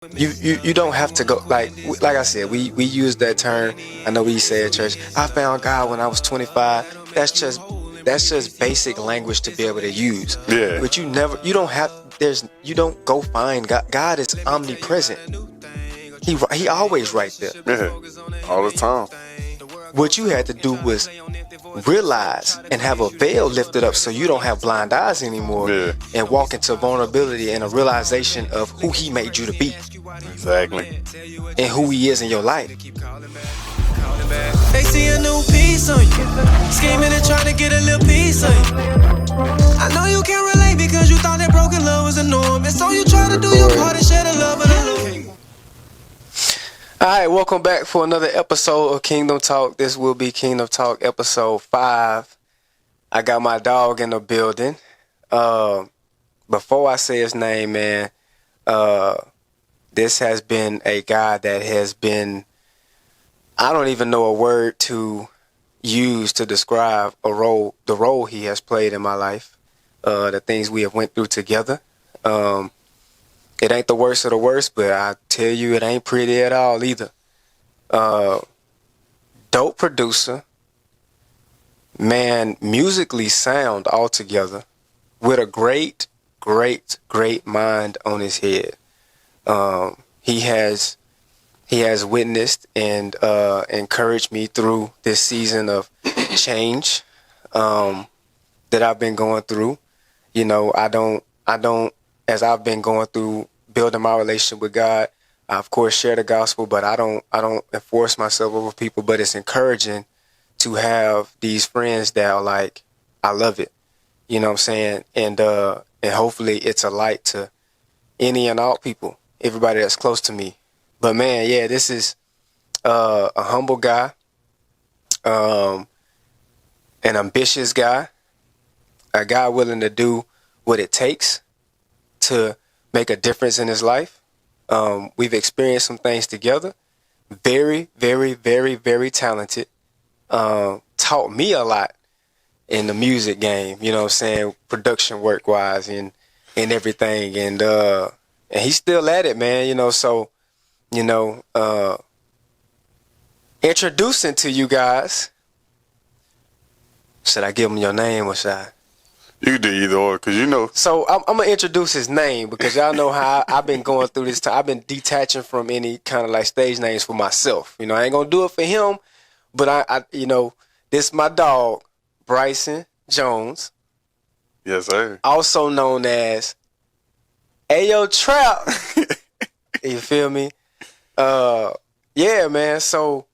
You don't have to go like I said. We use that term. I know we say at church. I found God when I was 25. That's just basic language to be able to use. Yeah. But you don't have. You don't go find God. God is omnipresent. He always right there. Yeah. All the time. What you had to do was realize and have a veil lifted up so you don't have blind eyes anymore, Yeah. and walk into vulnerability and a realization of who he made you to be Exactly. and who he is in your life. They see a new piece on you, scheming and trying to get a little piece of you. I know you can't relate because you thought that broken love was a norm, and so you try to do your part and share the love of the Lord. All right, welcome back for another episode of Kingdom Talk. This will be Kingdom Talk episode 5. I got my dog in the building. Before I say his name, man, this has been a guy that has been, I don't even know a word to use to describe the role he has played in my life, the things we have went through together. It ain't the worst of the worst, but I tell you, it ain't pretty at all either. Dope producer, man, musically sound altogether, with a great mind on his head. He has witnessed and encouraged me through this season of change that I've been going through. You know, I don't, as I've been going through building my relationship with God, I of course share the gospel, but I don't enforce myself over people. But it's encouraging to have these friends that are like, I love it. You know what I'm saying? And hopefully it's a light to any and all people, everybody that's close to me. But man, yeah, this is a humble guy, an ambitious guy, a guy willing to do what it takes to make a difference in his life. We've experienced some things together. Very talented. Taught me a lot in the music game, you know what I'm saying, production work wise and everything. And he's still at it, man, you know, so, you know, introducing to you guys. Should I give him your name or should I? You can do either or, because you know. So I'm going to introduce his name because y'all know how I've been going through this time. I've been detaching from any kind of like stage names for myself. You know, I ain't going to do it for him, but I you know, this is my dog, Bryson Jones. Yes, sir. Also known as Ayo Trap. You feel me? Yeah, man. So,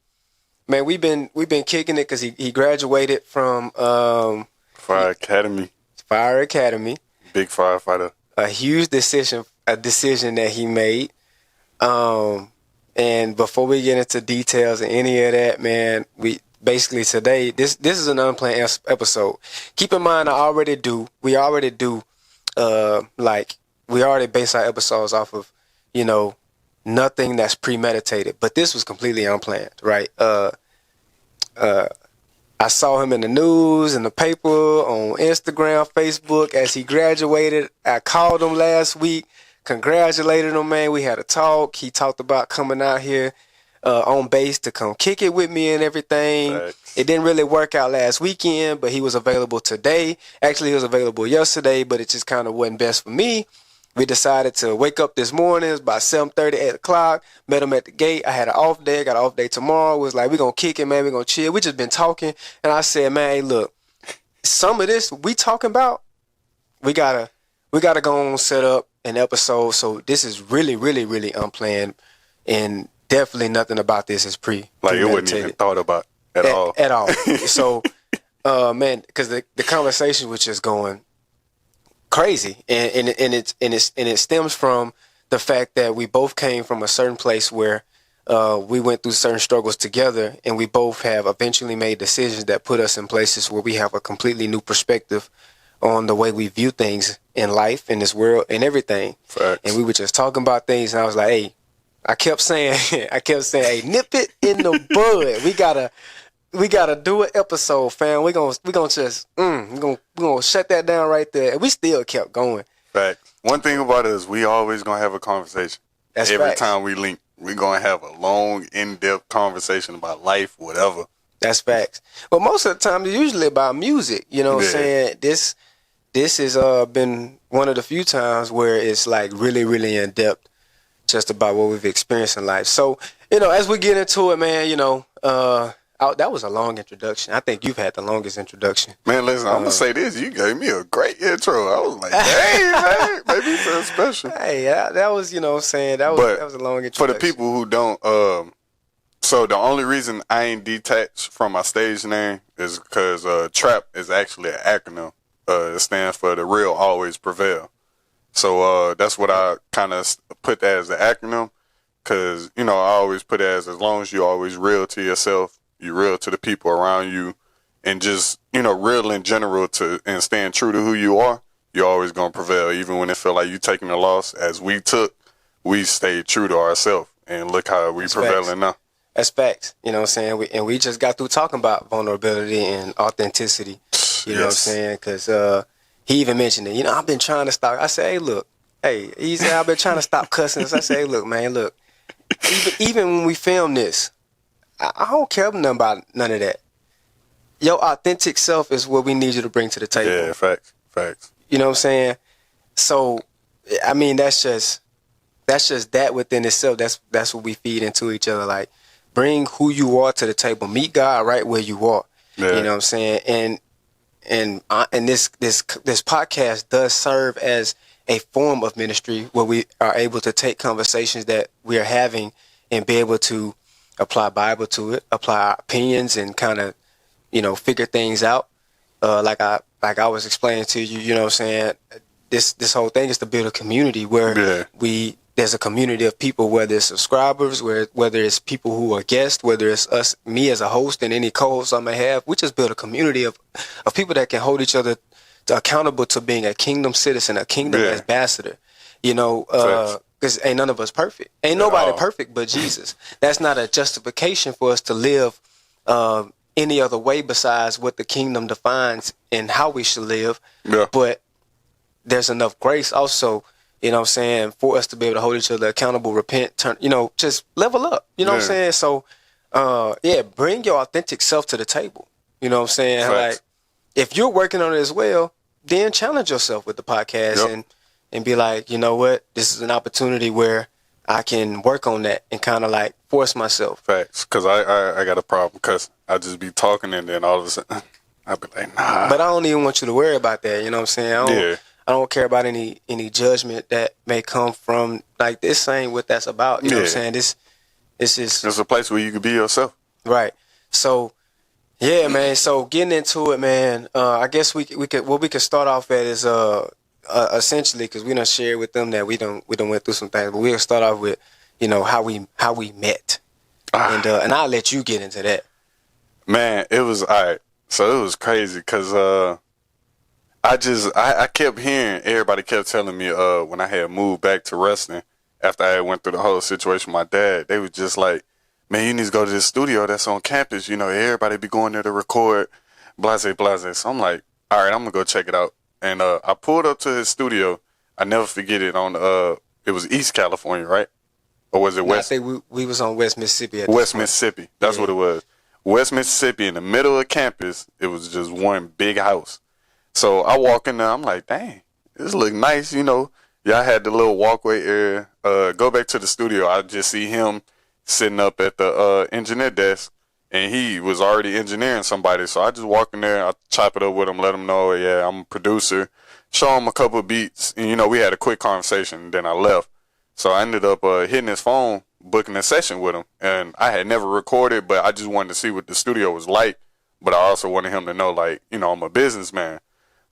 man, we've been kicking it because he graduated from Fire Academy. Fire Academy. Big firefighter. A huge decision that he made. And before we get into details and any of that, man, we basically today, this is an unplanned episode. Keep in mind, we already do, we already base our episodes off of, you know, nothing that's premeditated. But this was completely unplanned, right? I saw him in the news, in the paper, on Instagram, Facebook as he graduated. I called him last week, congratulated him, man. We had a talk. He talked about coming out here on base to come kick it with me and everything. Thanks. It didn't really work out last weekend, but he was available today. Actually, he was available yesterday, but it just kind of wasn't best for me. We decided to wake up this morning. It was about 7:30, 8 o'clock. Met him at the gate. I had an off day. Got an off day tomorrow. It was like, we're going to kick it, man. We're going to chill. We just been talking. And I said, man, hey, look, some of this we talking about, we gotta go on set up an episode. So this is really unplanned. And definitely nothing about this is Like it wasn't even thought about at all. At all. So, man, because the conversation was just going crazy, and it stems from the fact that we both came from a certain place where we went through certain struggles together, and we both have eventually made decisions that put us in places where we have a completely new perspective on the way we view things in life, in this world, and everything. Facts. And we were just talking about things, and I was like, hey, I kept saying, hey, nip it in the bud. We gotta do an episode, fam. We're gonna shut that down right there. And we still kept going. Fact. One thing about it is we always gonna have a conversation. every facts. time we link, we're going to have a long, in-depth conversation about life, whatever. That's facts. But most of the time, it's usually about music. You know what I'm saying? This has been one of the few times where it's like really, really in depth, just about what we've experienced in life. So, as we get into it, man, that was a long introduction. I think you've had the longest introduction. Man, listen, I'm going to say this. You gave me a great intro. I was like, dang, man, maybe you feel special. Hey, that was, that was a long introduction. For the people who don't, so the only reason I ain't detached from my stage name is because TRAP is actually an acronym. It stands for The Real Always Prevail. So that's what I kind of put that as the acronym, because, I always put it as long as you're always real to yourself, you're real to the people around you, and just, real in general and staying true to who you are, you're always going to prevail. Even when it feel like you taking a loss, as we stayed true to ourselves, and look how we prevailing now. That's facts. You know what I'm saying? We just got through talking about vulnerability and authenticity. You know what I'm saying? Because he even mentioned it. I've been trying to stop. I said, he said, I've been trying to stop cussing. So I say, hey, look, man, even when we film this, I don't care nothing about none of that. Your authentic self is what we need you to bring to the table. Yeah, facts. You know what I'm saying? So, I mean, that's just that within itself. That's what we feed into each other. Like, bring who you are to the table. Meet God right where you are. Yeah. You know what I'm saying? And this podcast does serve as a form of ministry where we are able to take conversations that we are having and be able to apply Bible to it, apply our opinions, and kind of, figure things out. Like I was explaining to you, you know what I'm saying? This whole thing is to build a community where there's a community of people, whether it's subscribers, whether it's people who are guests, whether it's me as a host and any co-hosts I may have. We just build a community of people that can hold each other accountable to being a kingdom citizen, a kingdom ambassador. Because ain't none of us perfect. Ain't nobody perfect but Jesus. That's not a justification for us to live any other way besides what the kingdom defines and how we should live. Yeah. But there's enough grace also, you know what I'm saying, for us to be able to hold each other accountable, repent, turn, just level up. You know what I'm saying? So, bring your authentic self to the table. You know what I'm saying? Facts. Like, if you're working on it as well, then challenge yourself with the podcast and be like, you know what? This is an opportunity where I can work on that and kind of like force myself. Facts. Because I got a problem because I just be talking and then all of a sudden I'll be like, nah. But I don't even want you to worry about that. You know what I'm saying? I don't care about any judgment that may come from, like, this ain't what that's about. You know what I'm saying? This is... It's a place where you can be yourself. Right. So, yeah, man. So, getting into it, man, I guess we could start off at is, essentially, because we done shared with them that we done went through some things, but we'll start off with, how we met. And I'll let you get into that. Man, it was, all right. So, it was crazy because, I kept hearing, everybody kept telling me when I had moved back to wrestling, after I went through the whole situation with my dad, they was just like, man, you need to go to this studio that's on campus. Everybody be going there to record, blase, blase. So I'm like, all right, I'm going to go check it out. And I pulled up to his studio. I never forget it on, it was East California, right? Or was it West? I think we was on West Mississippi. Mississippi. That's what it was. West Mississippi, in the middle of campus, it was just one big house. So I walk in there, I'm like, dang, this look nice, Y'all had the little walkway area. Go back to the studio. I just see him sitting up at the engineer desk, and he was already engineering somebody. So I just walk in there, I chop it up with him, let him know, yeah, I'm a producer, show him a couple of beats. And, we had a quick conversation, and then I left. So I ended up hitting his phone, booking a session with him. And I had never recorded, but I just wanted to see what the studio was like. But I also wanted him to know, like, I'm a businessman.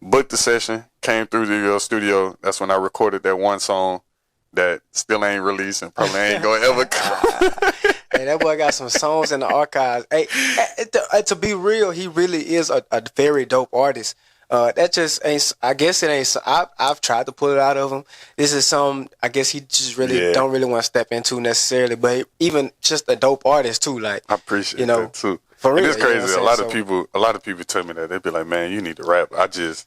Booked the session, came through the studio. That's when I recorded that one song that still ain't released and probably ain't gonna ever come. Hey, that boy got some songs in the archives. Hey, to be real, he really is a very dope artist. That just ain't, I guess it ain't, I've tried to pull it out of him. This is some, I guess he just really don't really want to step into necessarily, but even just a dope artist too. Like, I appreciate that too. For real. It's crazy. A lot of people tell me that. They'd be like, man, you need to rap. I just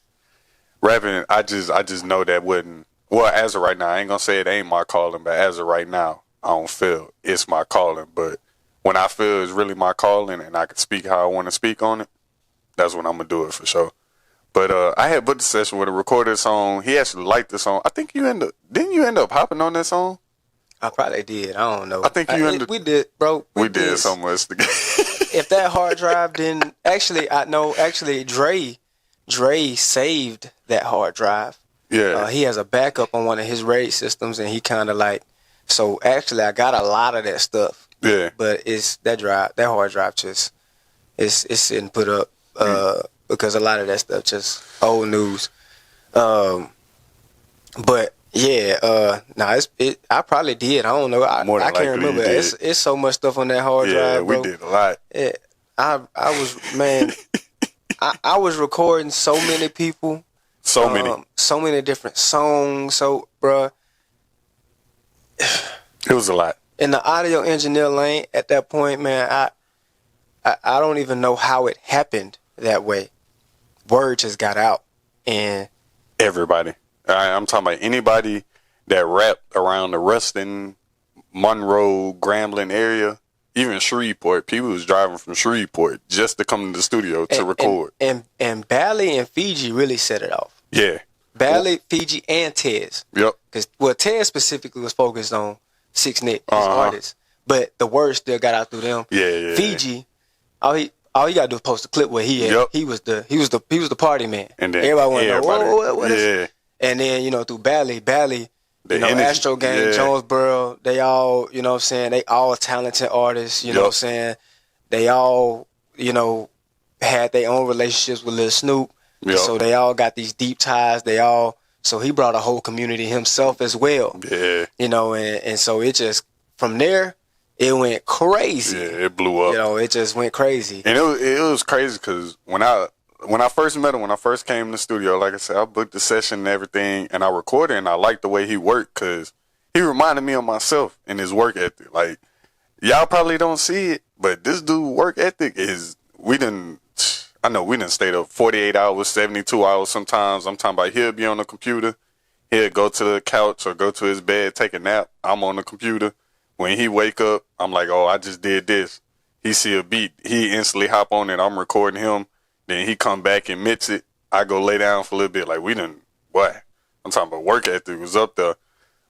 know that wouldn't Well, as of right now, I ain't gonna say it ain't my calling, but as of right now, I don't feel it's my calling. But when I feel it's really my calling and I can speak how I want to speak on it, that's when I'm gonna do it for sure. But I had booked a session with a recorded song. He actually liked the song. I think didn't you end up hopping on that song? I probably did. I don't know. I think we did, bro. We did so much together. If that hard drive didn't actually, Dre saved that hard drive. Yeah. He has a backup on one of his RAID systems, and he kind of like. So actually, I got a lot of that stuff. Yeah. But it's that hard drive just it's sitting put up because a lot of that stuff just old news. But yeah, I probably did. I don't know. I can't remember. It's so much stuff on that hard drive, bro. We did a lot. Yeah, I was man. I was recording so many people. So many different songs. So, bruh. It was a lot. In the audio engineer lane at that point, man, I don't even know how it happened that way. Word just got out. And everybody. I'm talking about anybody that rapped around the Ruston, Monroe, Grambling area, even Shreveport. People was driving from Shreveport just to come to the studio to record. And Bally and Fiji really set it off. Yeah. Bally, Fiji, and Tez. Yep. Because Tez specifically was focused on 6 Nick, his artists. But the word still got out through them. Yeah. Fiji, all he gotta do is post a clip where he had. Yep. He was the party man. And then everybody wanna know what is yeah. And then, through Bally, Astro Gang, Jonesboro, they all, you know what I'm saying, they all talented artists, you know what I'm saying? They all, had their own relationships with Lil Snoop. Yep. So they all got these deep ties. So he brought a whole community himself as well. Yeah. And so it just, from there, it went crazy. Yeah, it blew up. It just went crazy. And it was crazy because when I first met him, when I first came in the studio, like I said, I booked the session and everything, and I recorded, and I liked the way he worked because he reminded me of myself and his work ethic. Like, y'all probably don't see it, but this dude work ethic is, we didn't stay up 48 hours, 72 hours sometimes. I'm talking about he'll be on the computer. He'll go to the couch or go to his bed, take a nap. I'm on the computer. When he wake up, I'm like, oh, I just did this. He see a beat. He instantly hop on it. I'm recording him. Then he come back and mix it. I go lay down for a little bit. Like, I'm talking about work ethic was up there.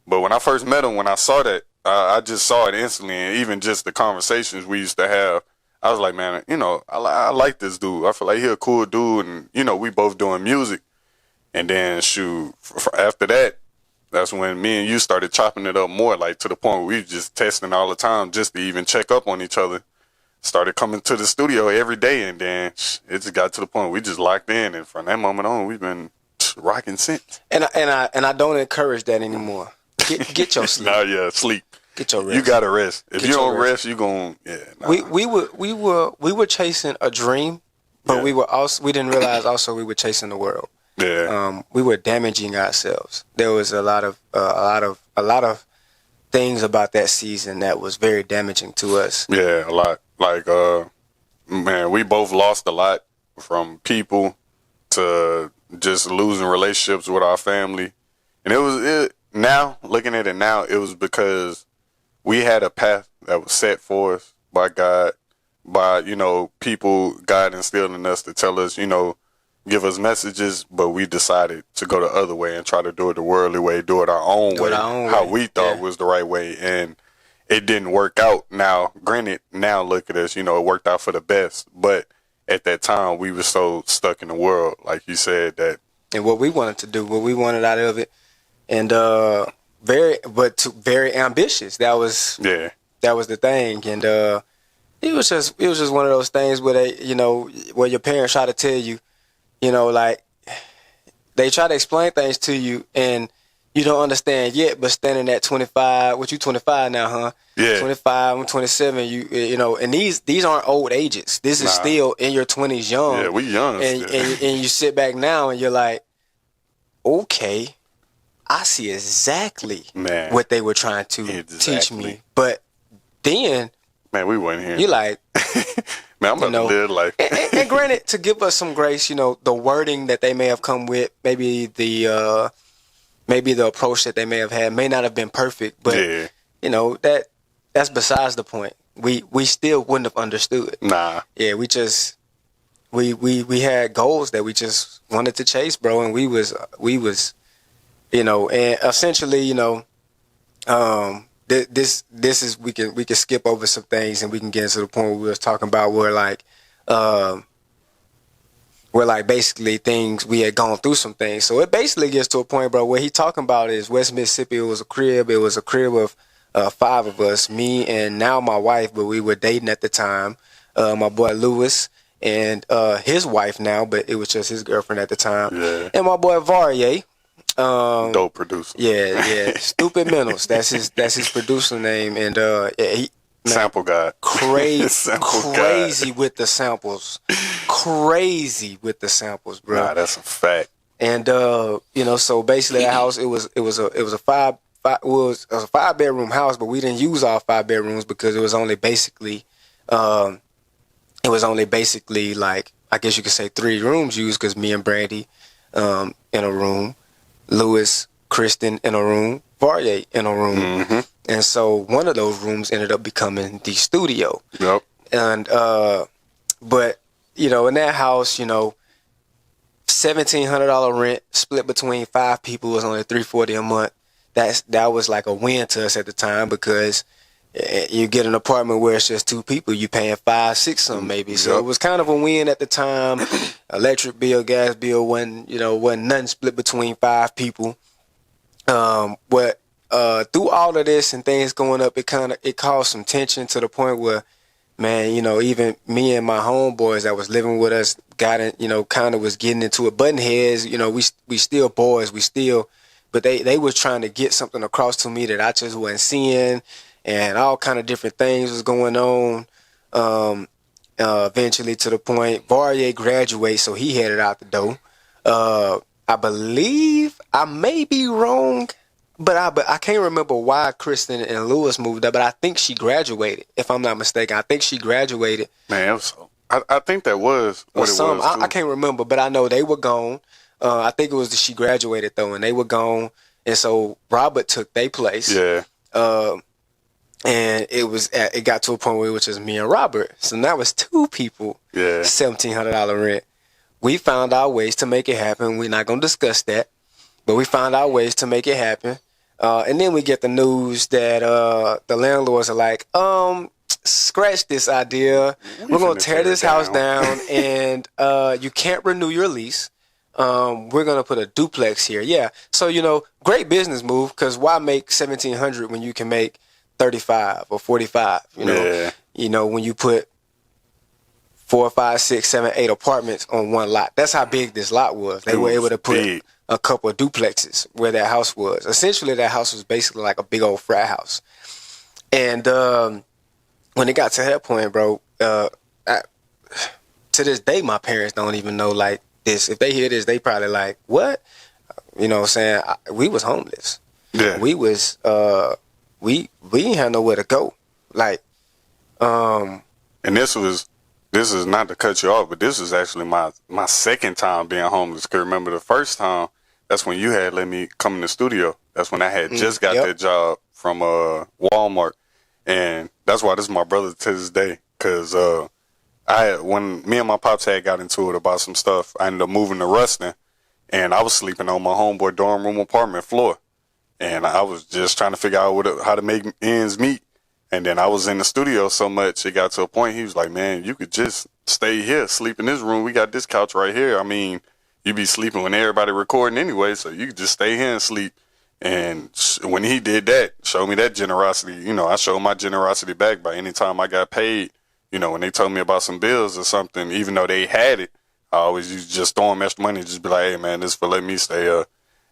But when I first met him, when I saw that, I just saw it instantly. And even just the conversations we used to have, I was like, man, I like this dude. I feel like he a cool dude. And, we both doing music. And then, after that, that's when me and you started chopping it up more, like to the point where we just testing all the time just to even check up on each other. Started coming to the studio every day, and then it just got to the point where we just locked in. And from that moment on, we've been rocking since. And I don't encourage that anymore. Get your sleep. Sleep. Get your rest. You gotta rest. If you don't rest, you gon' We were chasing a dream, but we didn't realize also we were chasing the world. Yeah. We were damaging ourselves. There was a lot of things about that season that was very damaging to us. Yeah, a lot. Like, man, we both lost a lot, from people to just losing relationships with our family. And now, looking at it now, it was because we had a path that was set for us by God, by, people God instilled in us to tell us, give us messages, but we decided to go the other way and try to do it the worldly way, do it our own way, how we thought was the right way. And it didn't work out. Now, granted, now look at us, it worked out for the best. But at that time, we were so stuck in the world, like you said, that. And what we wanted to do, what we wanted out of it, and very ambitious. That was the thing. And it was just one of those things where where your parents try to tell you, like they try to explain things to you and you don't understand yet, but standing at 25, you 25 now, huh? Yeah. 25, I'm 27, and these aren't old ages. This is still in your 20s young. Yeah, we young. And you sit back now and you're like, okay, I see exactly what they were trying to teach me. But then, man, we weren't here. You're like, man, I'm about to live life. and granted, to give us some grace, the wording that they may have come with, maybe the maybe the approach that they may have had may not have been perfect, but you know, that's besides the point. We still wouldn't have understood. Nah. Yeah, we had goals that we just wanted to chase, bro, and we was, you know, and essentially, you know, this is we can skip over some things and we can get into the point where we was talking about where basically things we had gone through some things. So it basically gets to a point, bro, where he talking about is West Mississippi. It was a crib of 5 of us, me and now my wife, but we were dating at the time. My boy Lewis and his wife now, but it was just his girlfriend at the time. Yeah. And my boy Varier. Dope producer. Yeah. Stupid Mentals. That's his producer name. And he sample guy. Crazy with the samples. Crazy with the samples, bro. Nah, that's a fact. And you know, so basically that house, it was a 5-bedroom house, but we didn't use all 5 bedrooms because it was only basically like, I guess you could say 3 rooms used, because me and Brandy in a room, Lewis, Kristen in a room, Varier in a room. Mm-hmm. And so one of those rooms ended up becoming the studio. Yep. And but you know, in that house, you know, $1,700 rent split between 5 people was only $340 a month. That was like a win to us at the time, because you get an apartment where it's just 2 people, you paying $5, $6 something maybe. So it was kind of a win at the time. Electric bill, gas bill wasn't nothing split between 5 people. But through all of this and things going up, it caused some tension to the point where, man, you know, even me and my homeboys that was living with us got in, you know, kind of was getting into it, button heads. You know, we still boys, but they was trying to get something across to me that I just wasn't seeing, and all kind of different things was going on. Eventually, to the point, Varier graduated, so he headed out the door. I believe, I may be wrong, but I can't remember why Kristen and Lewis moved up, but I think she graduated, if I'm not mistaken. I think she graduated. Man, I think that was what it was. I can't remember, but I know they were gone. I think it was that she graduated, though, and they were gone. And so Robert took their place. Yeah. And it got to a point where it was just me and Robert. So now it's 2 people. Yeah. $1,700 rent. We found our ways to make it happen. We're not going to discuss that, but we found our ways to make it happen. And then we get the news that the landlords are like, scratch this idea. We're going to tear this house down, and you can't renew your lease. We're going to put a duplex here. Yeah. So, you know, great business move, because why make $1,700 when you can make 35 or 45? You know, You know, when you put 4, 5, 6, 7, 8 apartments on one lot. That's how big this lot was. They were able to put a couple of duplexes where that house was. Essentially, that house was basically like a big old frat house. And when it got to that point, bro, to this day, my parents don't even know, like, this. If they hear this, they probably like, what? You know what I'm saying? We was homeless. Yeah. We was, we didn't have nowhere to go. Like, and this is not to cut you off, but this is actually my second time being homeless. Cause remember the first time, that's when you had let me come in the studio. That's when I had just got that job from Walmart. And that's why this is my brother to this day. Cause when me and my pops had got into it about some stuff, I ended up moving to Ruston, and I was sleeping on my homeboy dorm room apartment floor. And I was just trying to figure out how to make ends meet. And then I was in the studio so much, it got to a point, he was like, man, you could just stay here, sleep in this room. We got this couch right here. I mean, you be sleeping when everybody recording anyway, so you could just stay here and sleep. And when he did that, showed me that generosity, you know, I showed my generosity back by any time I got paid. You know, when they told me about some bills or something, even though they had it, I always used to just throw them extra money and just be like, hey, man, this is for letting me stay up.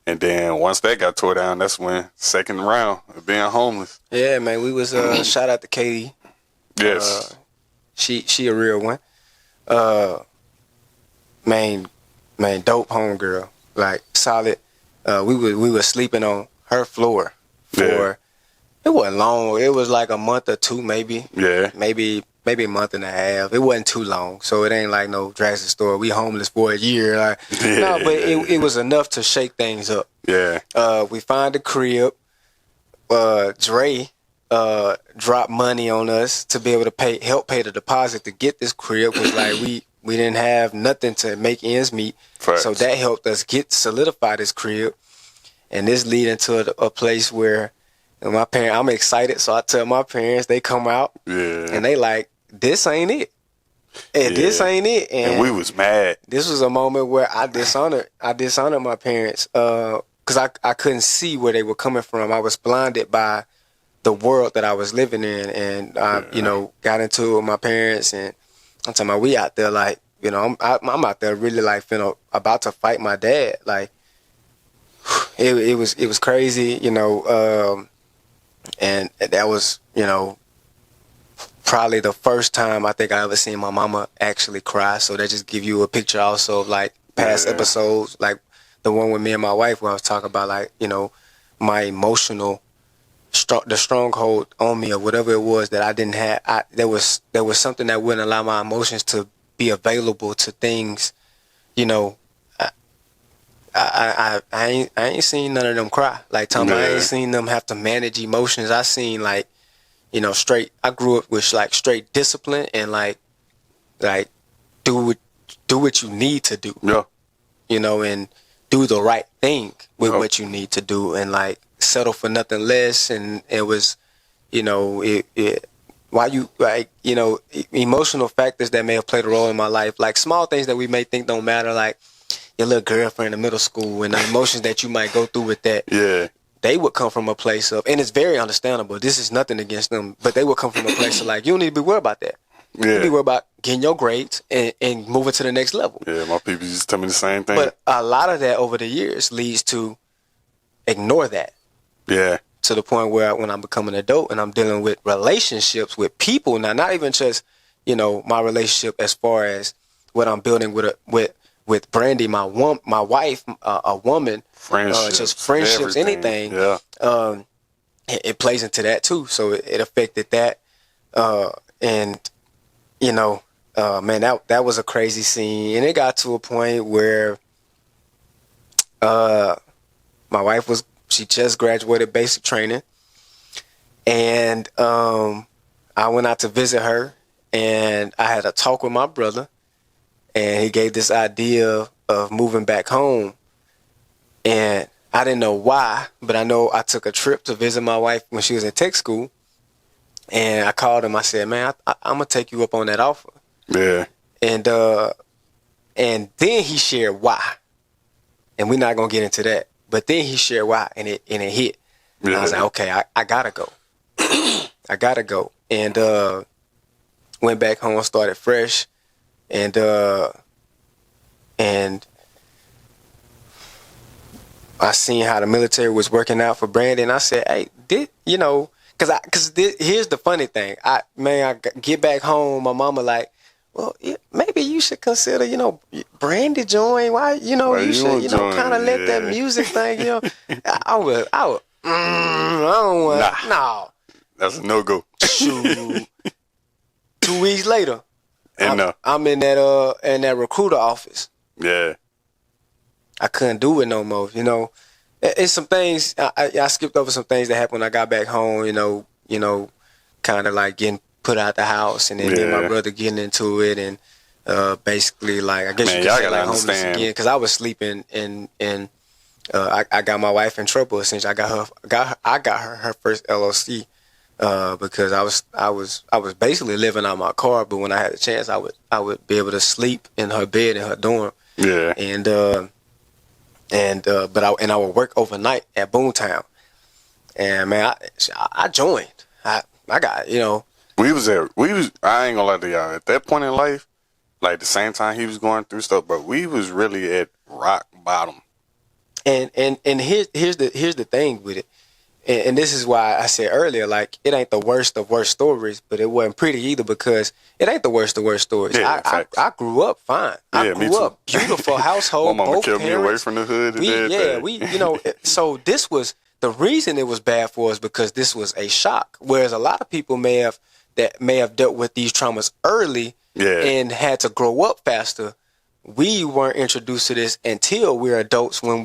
And then once that got tore down, that's when second round of being homeless. Yeah, man, we was shout out to Katie. Yes. She a real one. Man, dope homegirl. Like solid. We were sleeping on her floor for it wasn't long. It was like a month or 2 maybe. Yeah. Maybe maybe a month and a half. It wasn't too long, so it ain't like no drastic story. We homeless for a year. Like, no, but it was enough to shake things up. Yeah. We find a crib. Dre dropped money on us to be able to help pay the deposit to get this crib, because like we didn't have nothing to make ends meet. Facts. So that helped us solidify this crib, and this leading to a place where my parents, I'm excited, so I tell my parents, they come out, and they like, this ain't it. And this ain't it. And we was mad. This was a moment where I dishonored my parents, because I couldn't see where they were coming from. I was blinded by the world that I was living in, and I, got into it with my parents, and I'm talking about, we out there like, I'm out there really like, about to fight my dad. Like, it was crazy, and that was, probably the first time I think I ever seen my mama actually cry. So that just give you a picture also of like past episodes, like the one with me and my wife, where I was talking about like, my emotional, the stronghold on me or whatever it was that I didn't have. There was something that wouldn't allow my emotions to be available to things, I ain't seen none of them cry. Like, Tom, I ain't seen them have to manage emotions. I seen like, straight. I grew up with like straight discipline and like do what you need to do. Yeah. And do the right thing with what you need to do, and like settle for nothing less. And it was, why you like, emotional factors that may have played a role in my life, like small things that we may think don't matter, like your little girlfriend in middle school and the emotions that you might go through with that. Yeah. They would come from a place of, and it's very understandable, this is nothing against them, but they would come from a place of like, you don't need to be worried about that. Yeah. You need to be worried about getting your grades and moving to the next level. Yeah, my people just tell me the same thing. But a lot of that over the years leads to ignore that. Yeah. To the point where when I'm becoming an adult and I'm dealing with relationships with people now, not even just, my relationship as far as what I'm building with Brandy, my wife, a woman, friendships, just friendships, anything. Yeah. It plays into that too. So it affected that. And, man, that was a crazy scene. And it got to a point where my wife she just graduated basic training. And I went out to visit her, and I had a talk with my brother. And he gave this idea of moving back home. And I didn't know why, but I know I took a trip to visit my wife when she was in tech school. And I called him. I said, man, I'm going to take you up on that offer. Yeah. And then he shared why. And we're not going to get into that. But then he shared why, and it hit. And I was like, okay, I got to go. I got to go. And went back home, started fresh. And I seen how the military was working out for Brandon. And I said, hey, because here's the funny thing. I get back home, my mama like, well, maybe you should consider, Brandy join. Why, you should, kind of let that music thing, I don't want, no. That's a no-go. Shoot. 2 weeks later, And I'm in that recruiter office. Yeah. I couldn't do it no more. It's some things I skipped over some things that happened when I got back home. Kind of like getting put out the house, and then me and my brother getting into it, and basically like I guess you could say like homeless again, because I was sleeping and I got my wife in trouble essentially. I got her first LOC. Because I was basically living out my car, but when I had the chance, I would be able to sleep in her bed in her dorm. Yeah. But I would work overnight at Boomtown. And man, I joined. I got, We was I ain't gonna lie to y'all, at that point in life, like the same time he was going through stuff, but we was really at rock bottom. And here's the thing with it. And this is why I said earlier, like, it ain't the worst of worst stories, but it wasn't pretty either, because it ain't the worst of worst stories. Yeah, I grew up fine. I grew up beautiful household. My mama both kept parents, me away from the hood and everything. So this was the reason it was bad for us, because this was a shock. Whereas a lot of people may have that may have dealt with these traumas early and had to grow up faster, we weren't introduced to this until we're adults, when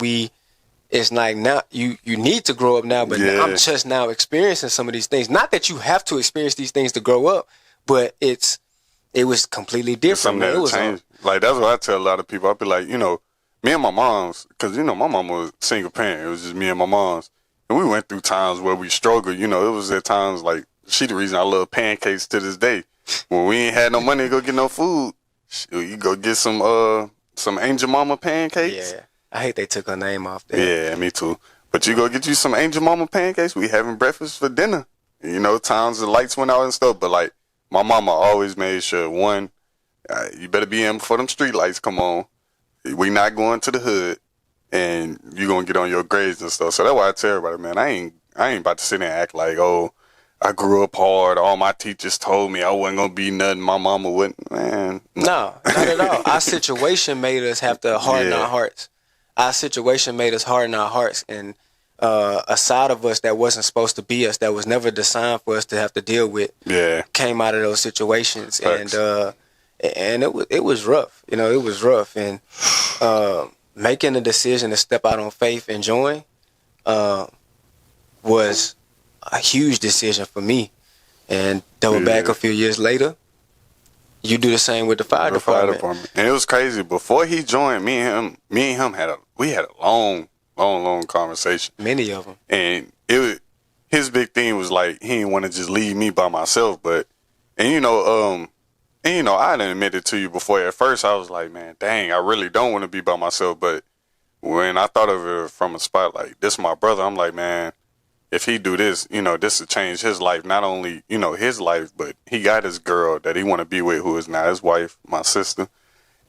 it's like, now you need to grow up now, but now I'm just now experiencing some of these things. Not that you have to experience these things to grow up, but it was completely different. Something that changed. Like, that's what I tell a lot of people. I'll be like, you know, me and my moms, because, you know, my mom was a single parent. It was just me and my moms. And we went through times where we struggled. You know, it was at times like, she the reason I love pancakes to this day. When we ain't had no money to go get no food, you go get some Angel Mama pancakes. Yeah. I hate they took her name off there. Yeah, me too. But you go get you some Angel Mama pancakes. We having breakfast for dinner. You know, times the lights went out and stuff. But, like, my mama always made sure, one, you better be in before them street lights come on. We not going to the hood, and you gonna get on your grades and stuff. So that's why I tell everybody, man, I ain't about to sit there and act like, oh, I grew up hard. All my teachers told me I wasn't gonna be nothing. My mama wouldn't. Man, no, not at all. Our situation made us have to harden our hearts. Our situation made us harden our hearts, and a side of us that wasn't supposed to be us, that was never designed for us to have to deal with, came out of those situations. Facts. And it was rough. You know, it was rough. And making the decision to step out on faith and join was a huge decision for me. And double back a few years later, you do the same with the fire department. And it was crazy. Before he joined, me and him had a long conversation. Many of them. And his big thing was like, he didn't want to just leave me by myself. I didn't admit it to you before. At first, I was like, man, dang, I really don't want to be by myself. But when I thought of it from a spot like, this is my brother, I'm like, man, if he do this, you know, this will change his life. Not only, you know, his life, but he got his girl that he want to be with, who is now his wife, my sister.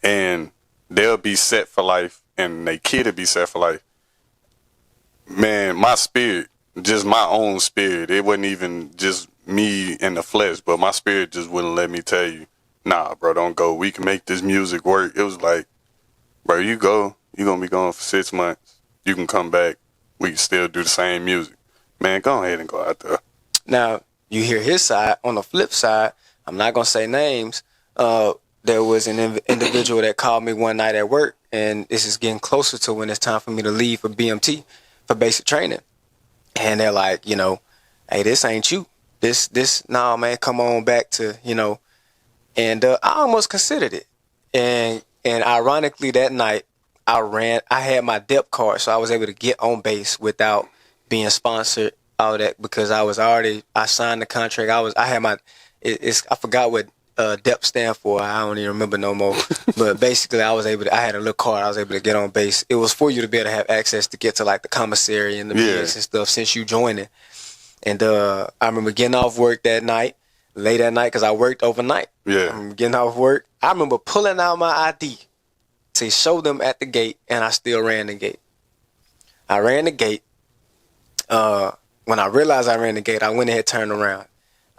And they'll be set for life, and they kid will be set for life. Man, my spirit, just my own spirit, it wasn't even just me in the flesh, but my spirit just wouldn't let me tell you, nah, bro, don't go. We can make this music work. It was like, bro, you go. You're going to be gone for 6 months. You can come back. We can still do the same music. Man, go ahead and go out there. Now, you hear his side. On the flip side, I'm not going to say names. There was an individual that called me one night at work, and this is getting closer to when it's time for me to leave for BMT, for basic training. And they're like, you know, hey, this ain't you. Nah, man, come on back to, you know. And I almost considered it. And ironically, that night, I had my depth card, so I was able to get on base without being sponsored, all that, because I signed the contract. I forgot what depth stand for. I don't even remember no more. But basically, I had a little card. I was able to get on base. It was for you to be able to have access to get to like the commissary and the meetings and stuff since you joined it. And I remember getting off work that night, late at night, because I worked overnight. Yeah. I'm getting off work. I remember pulling out my ID to show them at the gate, and I still ran the gate. I ran the gate. When I realized I ran the gate, I went ahead and turned around.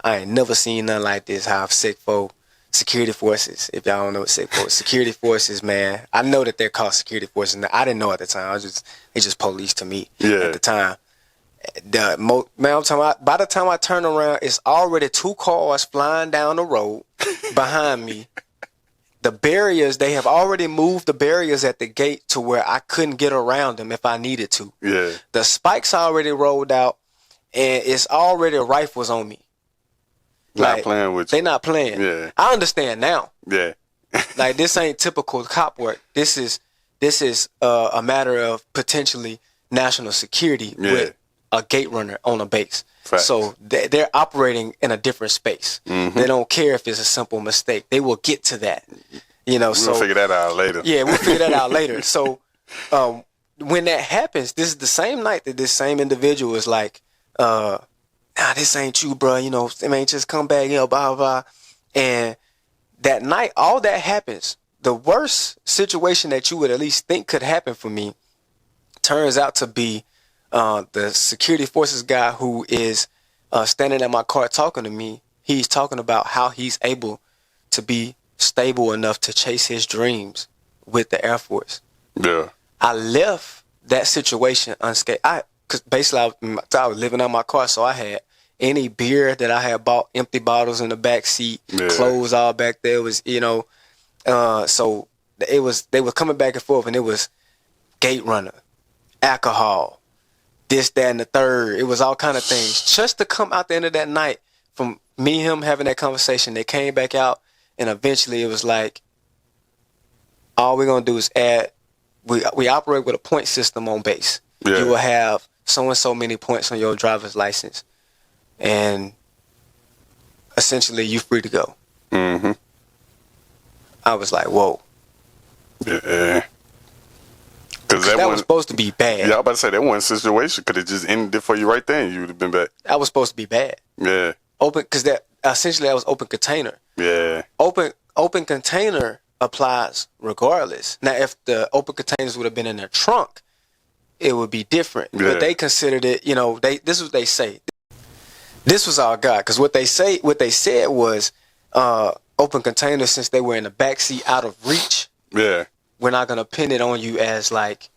I ain't never seen nothing like this, how sick for security forces. If y'all don't know what sick for security forces, man. I know that they're called security forces. Now, I didn't know at the time. It's just police to me at the time. Man, I'm talking about, by the time I turn around, it's already 2 cars flying down the road behind me. The barriers, they have already moved the barriers at the gate to where I couldn't get around them if I needed to. Yeah. The spikes already rolled out, and it's already rifles on me. Not playing with you. They not playing. Yeah. I understand now. Yeah. Like, this ain't typical cop work. This is a matter of potentially national security with a gate runner on a base. Facts. So they're operating in a different space. Mm-hmm. They don't care if it's a simple mistake. They will get to that. You know, we'll figure that out later. Yeah, we'll figure that out later. So when that happens, this is the same night that this same individual is like, this ain't you, bro. You know, it ain't just come back, you know, blah, blah. And that night, all that happens. The worst situation that you would at least think could happen for me turns out to be the security forces guy who is standing at my car talking to me. He's talking about how he's able to be stable enough to chase his dreams with the Air Force. Yeah. I left that situation unscathed. Because basically I was living out my car, so I had any beer that I had bought, empty bottles in the back seat, clothes all back there. It was, so they were coming back and forth, and it was gate runner, alcohol, this, that, and the third. It was all kind of things. Just to come out the end of that night, from me and him having that conversation, they came back out, and eventually it was like, all we're going to do is add, we operate with a point system on base. Yeah. You will have so and so many points on your driver's license, and essentially you free to go. Mm-hmm. I was like, whoa. Yeah. Because that was supposed to be bad. Yeah, I was about to say, that one situation could have just ended it for you right there, and you would have been back. That was supposed to be bad. Yeah. Because that was open container. Yeah. Open container applies regardless. Now, if the open containers would have been in their trunk, it would be different. Yeah. But they considered it, this is what they say. This was all God, because what they said was open containers, since they were in the backseat out of reach. Yeah. We're not going to pin it on you as like,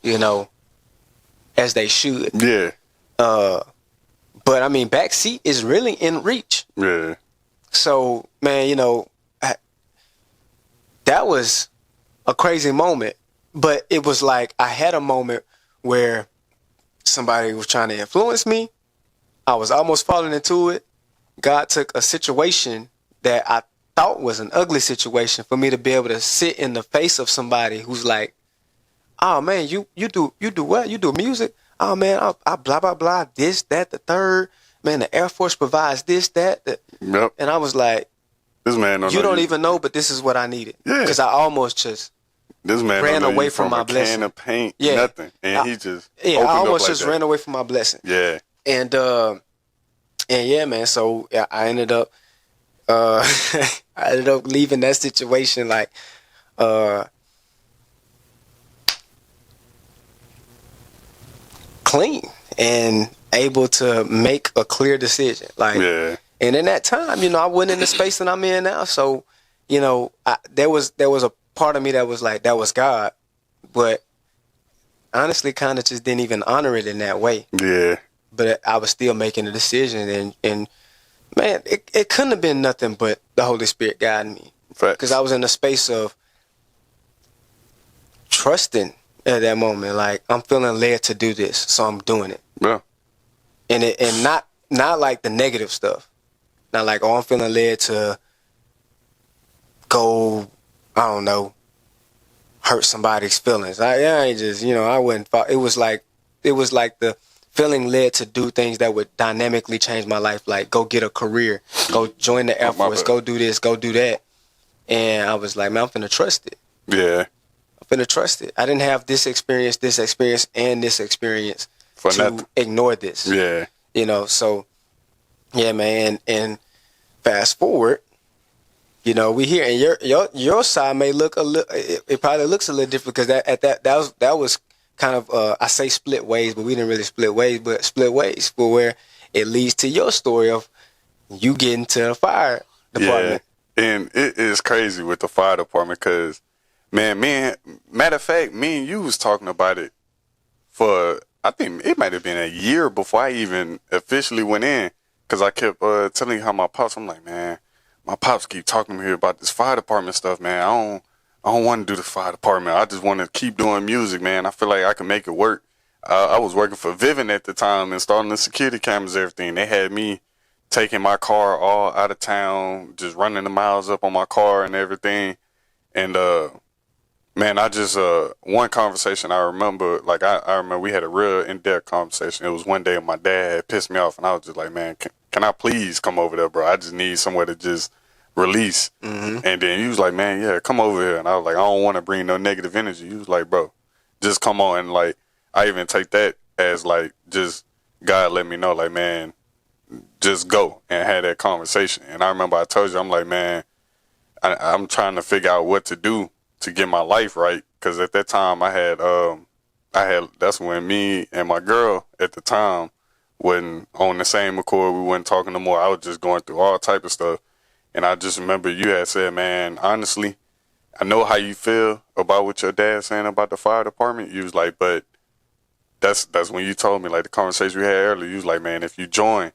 as they should. Yeah. But I mean, backseat is really in reach. Yeah. So, man, that was a crazy moment. But it was like I had a moment where somebody was trying to influence me. I was almost falling into it. God took a situation that I thought was an ugly situation for me to be able to sit in the face of somebody who's like, oh man, you do what? You do music? Oh man, I blah, blah, blah, this, that, the third. Man, the Air Force provides this, that. Yep. And I was like, this man you don't even know, but this is what I needed. Yeah. Because I almost just this man ran away from my blessing. Can of paint, nothing. And he just I almost just ran away from my blessing. Yeah. And yeah, man, so I ended up leaving that situation like clean and able to make a clear decision. Like, yeah. And in that time, I wasn't in the space that I'm in now. So, there was a part of me that was like, that was God, but honestly, kind of just didn't even honor it in that way. Yeah. But I was still making a decision, and man, it couldn't have been nothing but the Holy Spirit guiding me. Because I was in a space of trusting at that moment. Like, I'm feeling led to do this, so I'm doing it. Yeah. And not like the negative stuff. Not like, I'm feeling led to go, I don't know, hurt somebody's feelings. I ain't just, I wouldn't. It was like the feeling led to do things that would dynamically change my life, like go get a career, go join the Air Force, go do this, go do that. And I was like, man, I'm finna trust it. Yeah. I'm finna trust it. I didn't have this experience, and this experience to ignore this. Yeah. So, yeah, man. And fast forward, we here, and your side may look a little, it probably looks a little different, because that was kind of, I say split ways, but we didn't really split ways for where it leads to your story of you getting to the fire department. Yeah, and it is crazy with the fire department, because, man, matter of fact, me and you was talking about it for, I think it might have been a year before I even officially went in, because I kept telling you how my pops, I'm like, man, my pops keep talking to me about this fire department stuff, man. I don't want to do the fire department. I just want to keep doing music, man. I feel like I can make it work. I was working for Vivint at the time, installing the security cameras and everything. They had me taking my car all out of town, just running the miles up on my car and everything. And, man, I just, one conversation I remember, like, I remember we had a real in-depth conversation. It was one day my dad had pissed me off, and I was just like, man, can I please come over there, bro? I just need somewhere to just release. Mm-hmm. And then he was like, man, yeah, come over here. And I was like, I don't want to bring no negative energy. He was like, bro, just come on. And like, I even take that as like, just God let me know, like, man, just go and have that conversation. And I remember I told you, I'm like, man, I'm trying to figure out what to do to get my life right. Cause at that time I had, that's when me and my girl at the time wasn't on the same accord. We wasn't talking no more. I was just going through all type of stuff. And I just remember you had said, man, honestly, I know how you feel about what your dad's saying about the fire department. You was like, but that's when you told me, like the conversation we had earlier, you was like, man, if you join,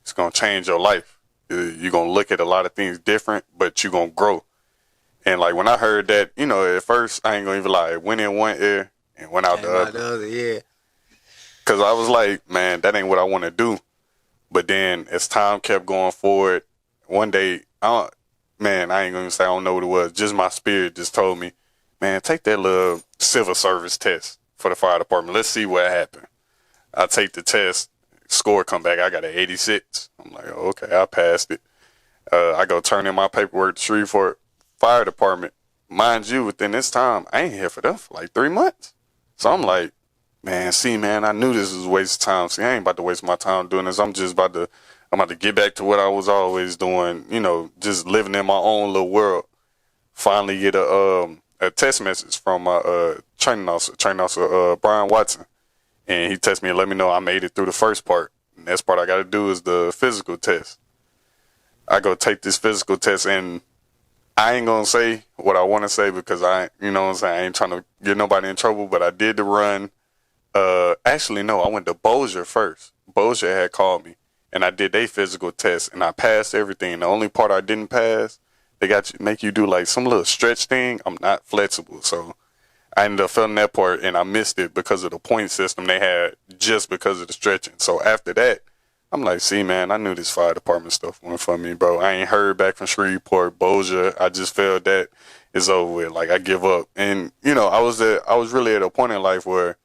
It's going to change your life. You're going to look at a lot of things different, but you're going to grow. And like when I heard that, you know, at first, I ain't going to even lie, it went in one ear and went out the other. Yeah. Because I was like, man, that ain't what I want to do. But then as time kept going forward, one day, I ain't going to say I don't know what it was. Just my spirit just told me, man, take that little civil service test for the fire department. Let's see what happened. I take the test, score come back. I got an 86. I'm like, oh, okay, I passed it. I go turn in my paperwork to Shreveport Fire Department. Mind you, within this time, I ain't here for them for like 3 months. So I'm like, man, I knew this was a waste of time. See, I ain't about to waste my time doing this. I'm about to get back to what I was always doing, you know, just living in my own little world. Finally get a text message from my training officer, Brian Watson. And he texted me and let me know I made it through the first part. The next part I got to do is the physical test. I go take this physical test, and I ain't going to say what I want to say because I ain't trying to get nobody in trouble, but I did the run. Actually, no, I went to Bossier first. Bossier had called me, and I did their physical test, and I passed everything. The only part I didn't pass, they make you do like some little stretch thing. I'm not flexible, so I ended up failing that part, and I missed it because of the point system they had just because of the stretching. So after that, I'm like, see, man, I knew this fire department stuff went for me, bro. I ain't heard back from Shreveport, Bossier. I just felt that it's over with. Like, I give up. And, you know, I was really at a point in life where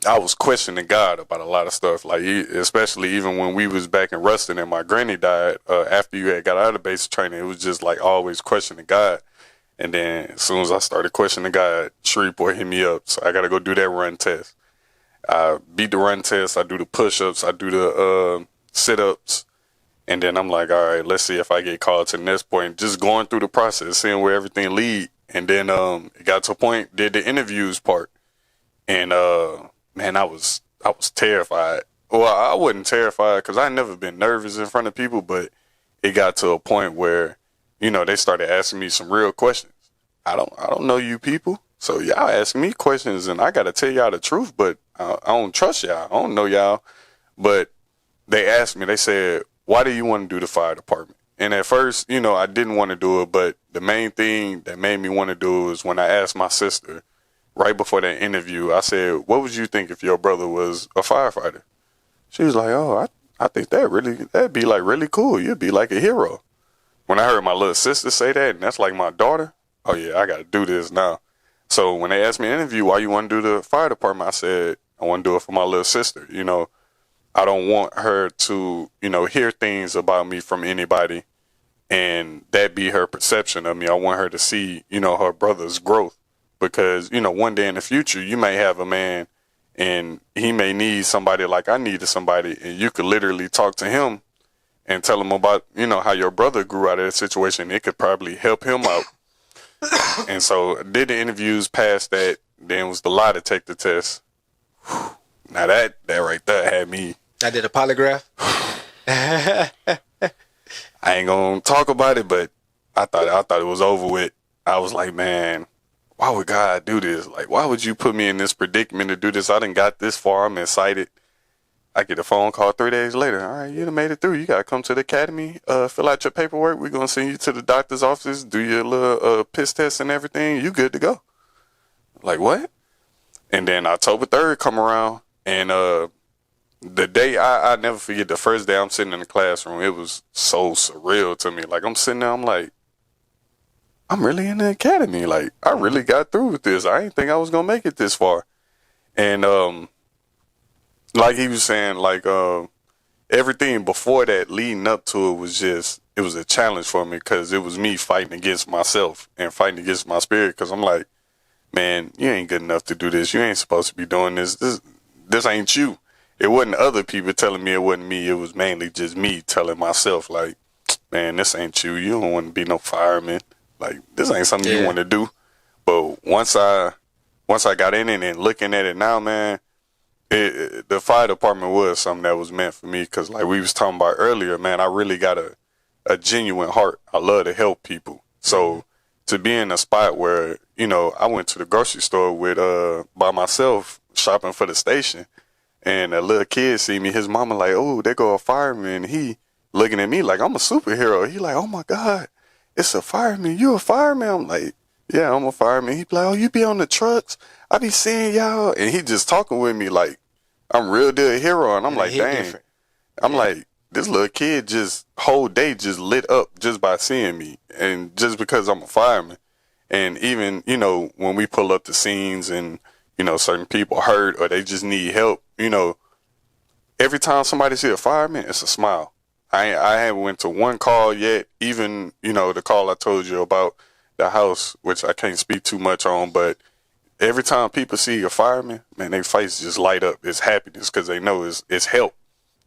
I was questioning God about a lot of stuff. Like, especially even when we was back in Ruston and my granny died, after you had got out of basic training, it was just like always questioning God. And then as soon as I started questioning God, Shreveport hit me up. So I got to go do that run test. I beat the run test. I do the push-ups. I do the sit-ups. And then I'm like, all right, let's see if I get called to the next point. Just going through the process, seeing where everything lead. And then it got to a point, did the interviews part. And, man, I was terrified. Well, I wasn't terrified because I never been nervous in front of people, but it got to a point where, you know, they started asking me some real questions. I don't know you people. So y'all ask me questions and I got to tell y'all the truth, but I don't trust y'all. I don't know y'all. But they asked me, they said, why do you want to do the fire department? And at first, you know, I didn't want to do it, but the main thing that made me want to do it was when I asked my sister right before that interview, I said, what would you think if your brother was a firefighter? She was like, oh, I think that'd be like really cool. You'd be like a hero. When I heard my little sister say that, and that's like my daughter, oh yeah, I got to do this now. So when they asked me in the interview, why you want to do the fire department, I said, I want to do it for my little sister. You know, I don't want her to, you know, hear things about me from anybody and that be her perception of me. I want her to see, you know, her brother's growth because, you know, one day in the future, you may have a man and he may need somebody like I needed somebody, and you could literally talk to him and tell him about, you know, how your brother grew out of that situation. It could probably help him out. And so did the interviews, passed that, then was the lie detector test. Now that right there had me. I did a polygraph. I ain't gonna talk about it, but I thought it was over with. I was like, man, why would God do this? Like, why would you put me in this predicament to do this? I done got this far. I'm excited. I get a phone call 3 days later. All right, you done made it through. You got to come to the academy, fill out your paperwork. We're going to send you to the doctor's office, do your little piss test and everything. You good to go. Like, what? And then October 3rd come around, and the day, I never forget, the first day I'm sitting in the classroom, it was so surreal to me. Like, I'm sitting there, I'm like, I'm really in the academy. Like, I really got through with this. I didn't think I was going to make it this far. And, like he was saying, like, everything before that leading up to it was just, it was a challenge for me because it was me fighting against myself and fighting against my spirit because I'm like, man, you ain't good enough to do this. You ain't supposed to be doing this. This ain't you. It wasn't other people telling me it wasn't me. It was mainly just me telling myself, like, man, this ain't you. You don't want to be no fireman. Like, this ain't something you want to do. But once I got in it and looking at it now, man, the fire department was something that was meant for me because, like we was talking about earlier, man, I really got a genuine heart. I love to help people. So to be in a spot where, you know, I went to the grocery store with by myself shopping for the station, and a little kid see me. His mama like, oh, there go a fireman. He looking at me like I'm a superhero. He like, oh my God, it's a fireman. You a fireman? I'm like, yeah, I'm a fireman. He be like, oh, you be on the trucks? I be seeing y'all. And he just talking with me like I'm real deal hero. And I'm like, dang. Different. I'm like, this little kid just whole day just lit up just by seeing me. And just because I'm a fireman. And even, you know, when we pull up the scenes and, you know, certain people hurt or they just need help, you know, every time somebody see a fireman, it's a smile. I haven't went to one call yet. Even, you know, the call I told you about the house, which I can't speak too much on, but every time people see a fireman, man, their face just light up. It's happiness because they know it's help.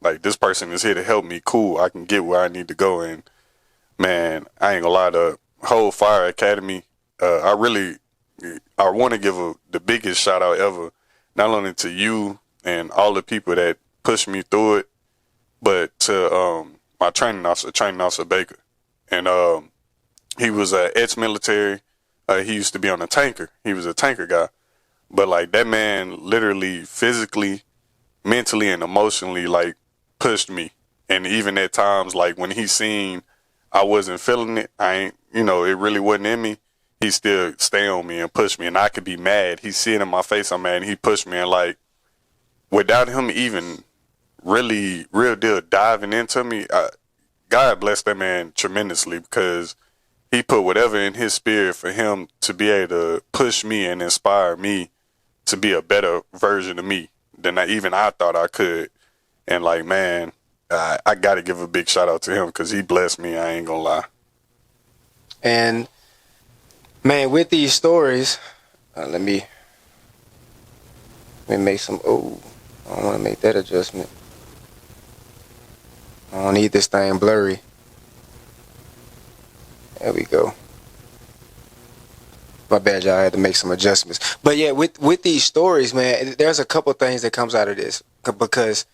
Like, this person is here to help me. Cool, I can get where I need to go. And, man, I ain't gonna lie, the whole fire academy, I want to give the biggest shout out ever, not only to you and all the people that pushed me through it, but to my training officer Baker. And he was ex-military. He used to be on a tanker. He was a tanker guy. But, like, that man literally physically, mentally, and emotionally, like, pushed me. And even at times, like, when he seen I wasn't feeling it, it really wasn't in me, he still stay on me and push me. And I could be mad. He see it in my face I'm mad, and he pushed me. And, like, without him even really, real deal diving into me, God bless that man tremendously, because he put whatever in his spirit for him to be able to push me and inspire me to be a better version of me than I thought I could. And, like, man, I got to give a big shout out to him because he blessed me. I ain't going to lie. And, man, with these stories, let me make some, I don't want to make that adjustment. I don't need this thing blurry. There we go. My bad, y'all. I had to make some adjustments. But yeah, with these stories, man, there's a couple things that comes out of this, because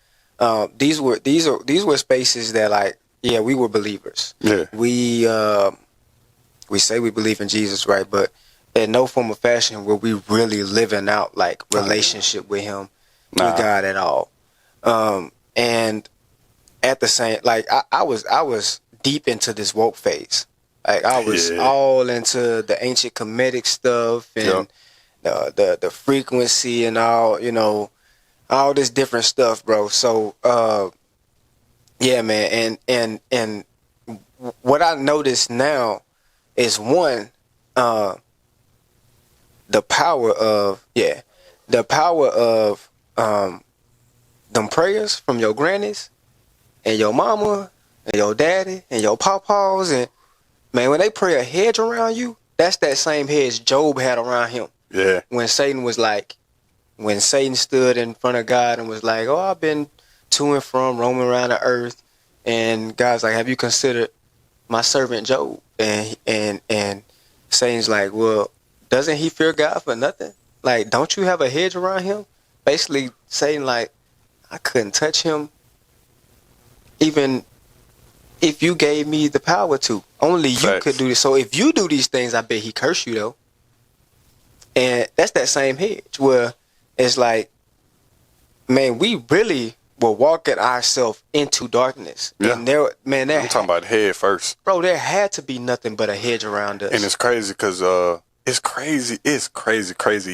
these were spaces that, like, yeah, we were believers. Yeah. We say we believe in Jesus, right? But in no form or fashion were we really living out, like, relationship with Him, with God at all. And at the same, like, I was deep into this woke phase. Like, I was all into the ancient Kemetic stuff and the frequency and all, you know, all this different stuff, bro. So, yeah, man. And what I notice now is, one, the power of them prayers from your grannies and your mama and your daddy and your papas. And, man, when they pray a hedge around you, that's that same hedge Job had around him. Yeah. When Satan stood in front of God and was like, oh, I've been to and from, roaming around the earth. And God's like, have you considered my servant Job? And Satan's like, well, doesn't he fear God for nothing? Like, don't you have a hedge around him? Basically saying, like, I couldn't touch him even if you gave me the power to. Only you could do this. So if you do these things, I bet he curse you, though. And that's that same hedge where it's like, man, we really were walking ourselves into darkness. Yeah. And I'm talking about head first. Bro, there had to be nothing but a hedge around us. And it's crazy because it's crazy.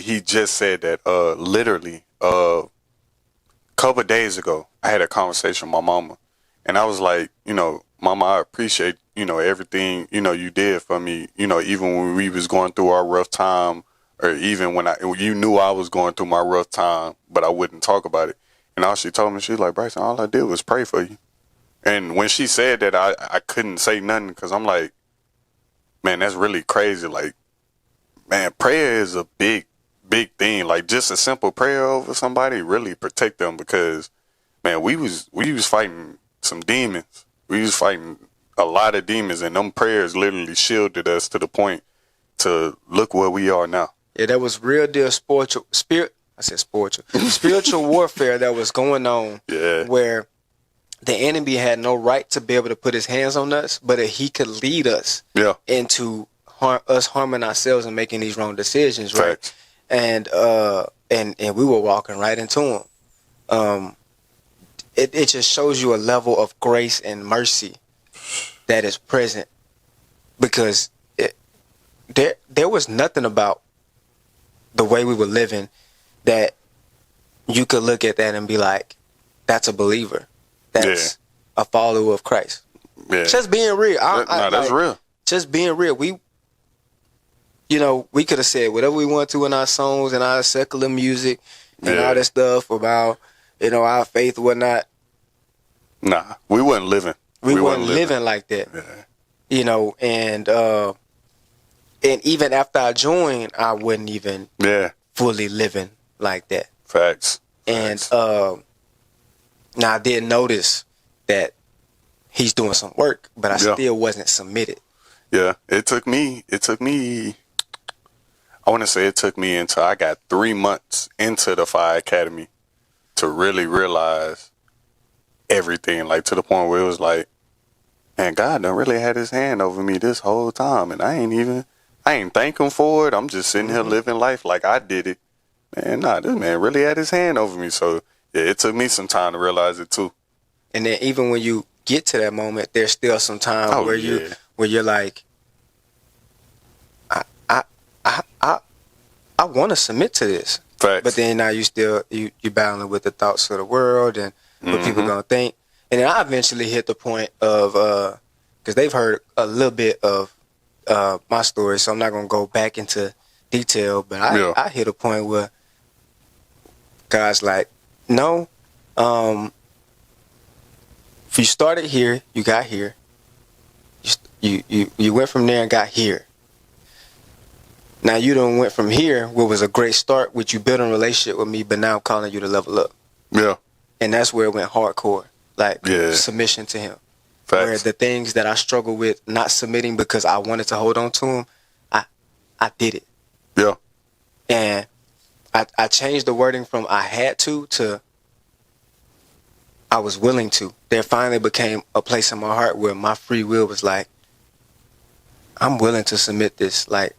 He just said that literally couple of days ago, I had a conversation with my mama, and I was like, you know, Mama, I appreciate, you know, everything, you know, you did for me, you know, even when we was going through our rough time, or even when you knew I was going through my rough time, but I wouldn't talk about it. And all she told me, she was like, Bryson, all I did was pray for you. And when she said that, I couldn't say nothing, because I'm like, man, that's really crazy. Like, man, prayer is a big thing. Like, just a simple prayer over somebody really protect them, because, man, we was fighting some demons. We was fighting a lot of demons, and them prayers literally shielded us to the point to look where we are now. Yeah, that was real deal spiritual warfare that was going on. Yeah. Where the enemy had no right to be able to put his hands on us, but he could lead us into us harming ourselves and making these wrong decisions, right? Facts. And we were walking right into him. it just shows you a level of grace and mercy that is present, because there was nothing about the way we were living that you could look at that and be like, that's a believer. That's a follower of Christ. Yeah. Just being real. That's real. Just being real. We could have said whatever we want to in our songs and our secular music and all that stuff about, our faith or whatnot. Nah, we wasn't living. We weren't living like that. Yeah. And even after I joined, I wasn't even fully living like that. Facts. And now I did notice that he's doing some work, but I still wasn't submitted. Yeah, it took me, I want to say it took me until I got 3 months into the Fire Academy to really realize everything, like to the point where it was like, man, God done really had his hand over me this whole time, and I ain't thank him for it. I'm just sitting here living life like I did it. Man, nah, this man really had his hand over me. So yeah, it took me some time to realize it too. And then even when you get to that moment, there's still some time where you're like, I want to submit to this. Facts. But then now you battling with the thoughts of the world and what people gonna think. And then I eventually hit the point of because they've heard a little bit of my story, so I'm not gonna go back into detail. But I hit a point where God's like, no, if you started here, you got here. You went from there and got here. Now you done went from here, what was a great start, which you built a relationship with me, but now I'm calling you to level up. Yeah. And that's where it went hardcore, like submission to him. Facts. Where the things that I struggled with not submitting because I wanted to hold on to him, I did it. Yeah. And I changed the wording from I had to I was willing to. There finally became a place in my heart where my free will was like, I'm willing to submit this, like,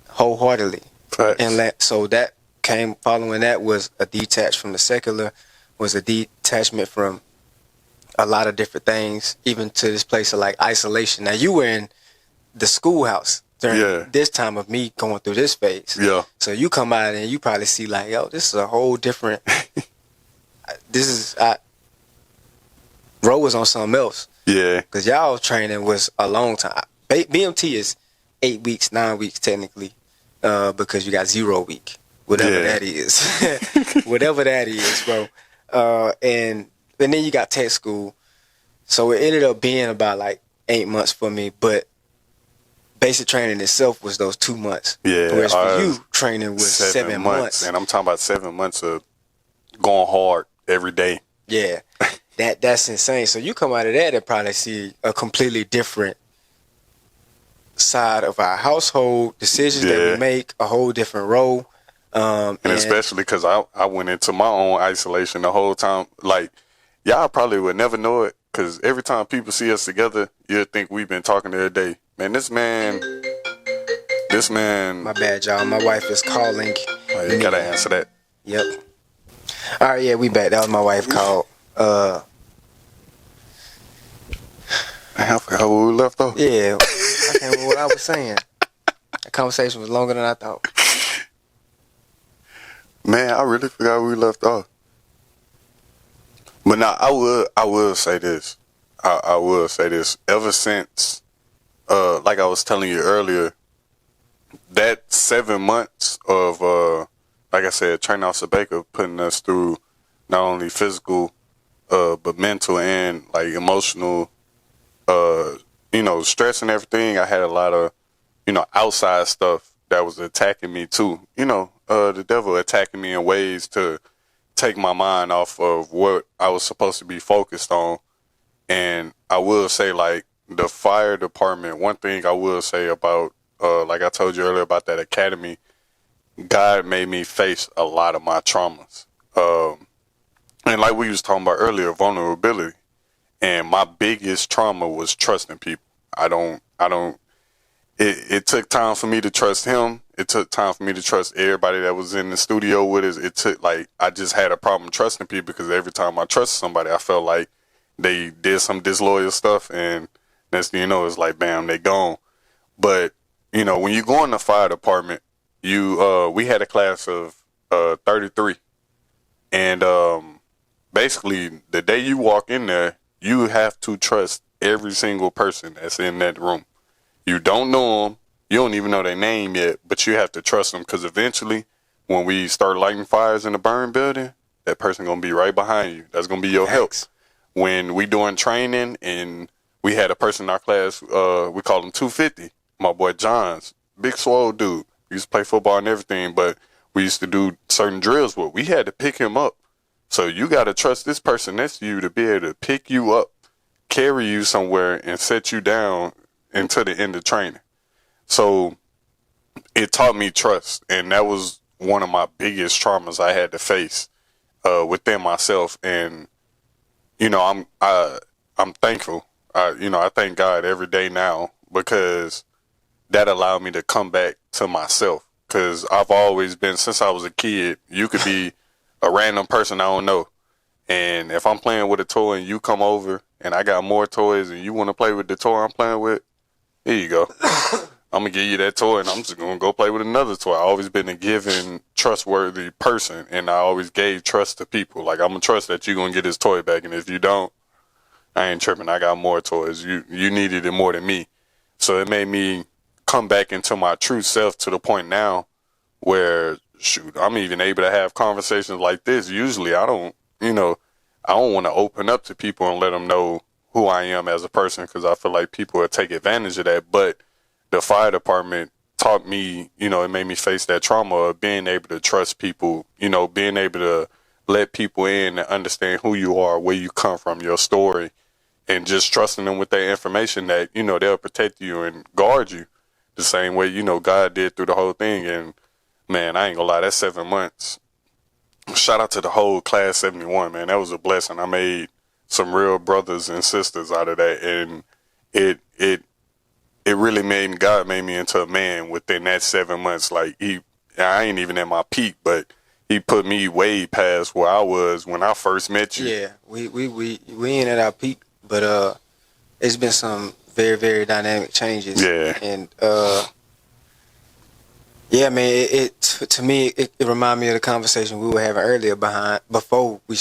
wholeheartedly. Facts. And so that came following that was a detach from the secular, was a detachment from a lot of different things, even to this place of like isolation. Now you were in the schoolhouse during this time of me going through this phase. Yeah. So you come out and you probably see like, yo, this is a whole different. Ro was on something else. Yeah. Because y'all training was a long time. BMT is 8 weeks, 9 weeks technically, because you got 0 week, whatever that is. Whatever that is, bro. And then you got tech school. So it ended up being about like 8 months for me, but basic training itself was those 2 months. Yeah. Whereas for you, training was 7 months. And I'm talking about 7 months of going hard every day. Yeah. That's insane. So you come out of that and probably see a completely different side of our household, decisions that we make, a whole different role. And especially because I went into my own isolation the whole time. Like, y'all probably would never know it, because every time people see us together, you'll think we've been talking every day. Man, this man. My bad, y'all. My wife is calling. Oh, you gotta answer that. Yep. All right, yeah, we back. That was my wife called. I forgot where we left off. Yeah, I can't remember what I was saying. The conversation was longer than I thought. Man, I really forgot where we left off. But now I will say this. I will say this. Ever since, like I was telling you earlier, that 7 months of, like I said, training Officer Baker, putting us through not only physical, but mental and like emotional, stress and everything. I had a lot of, outside stuff that was attacking me too. The devil attacking me in ways to take my mind off of what I was supposed to be focused on. And I will say, like, the fire department, one thing I will say about, like I told you earlier about that academy, God made me face a lot of my traumas. And like we was talking about earlier, vulnerability. And my biggest trauma was trusting people. it took time for me to trust him. It took time for me to trust everybody that was in the studio with us. It took, like, I just had a problem trusting people because every time I trusted somebody, I felt like they did some disloyal stuff, and next thing you know, it's like, bam, they gone. But, you know, when you go in the fire department, we had a class of 33. And basically, the day you walk in there, you have to trust every single person that's in that room. You don't know them. You don't even know their name yet, but you have to trust them because eventually, when we start lighting fires in the burn building, that person going to be right behind you. That's going to be your help. When we doing training and we had a person in our class, we called him 250, my boy John's, big swole dude. He used to play football and everything, but we used to do certain drills with. We had to pick him up. So you got to trust this person next to you to be able to pick you up, carry you somewhere, and set you down until the end of training. So it taught me trust, and that was one of my biggest traumas I had to face within myself. And you know, I'm thankful. I thank God every day now because that allowed me to come back to myself. Because I've always been, since I was a kid, you could be a random person I don't know, and if I'm playing with a toy and you come over and I got more toys and you want to play with the toy I'm playing with, here you go. I'm going to give you that toy and I'm just going to go play with another toy. I've always been a giving, trustworthy person, and I always gave trust to people. Like, I'm going to trust that you're going to get this toy back, and if you don't, I ain't tripping. I got more toys. You needed it more than me. So it made me come back into my true self to the point now where, shoot, I'm even able to have conversations like this. Usually I don't want to open up to people and let them know who I am as a person because I feel like people will take advantage of that. But the fire department taught me, it made me face that trauma of being able to trust people, being able to let people in and understand who you are, where you come from, your story, and just trusting them with that information that, they'll protect you and guard you the same way, God did through the whole thing. And man, I ain't gonna lie, that 7 months, shout out to the whole class 71, man. That was a blessing. I made some real brothers and sisters out of that. And it really God made me into a man within that 7 months. Like, I ain't even at my peak, but he put me way past where I was when I first met you. Yeah, we ain't at our peak, but it's been some very, very dynamic changes. Yeah. And yeah, man, to me, it reminded me of the conversation we were having earlier before we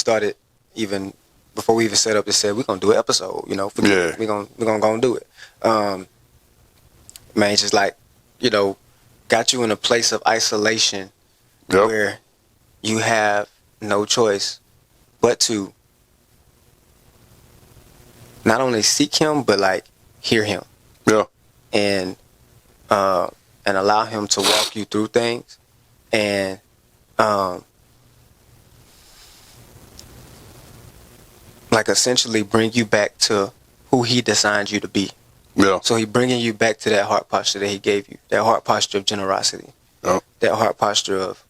even set up and said we're gonna do an episode. We're gonna go and do it. Man, it's just like, got you in a place of isolation. Yep. Where you have no choice but to not only seek him but like hear him. Yeah. And allow him to walk you through things and like essentially bring you back to who he designed you to be. Yeah. So he bringing you back to that heart posture that he gave you, that heart posture of generosity, that heart posture of,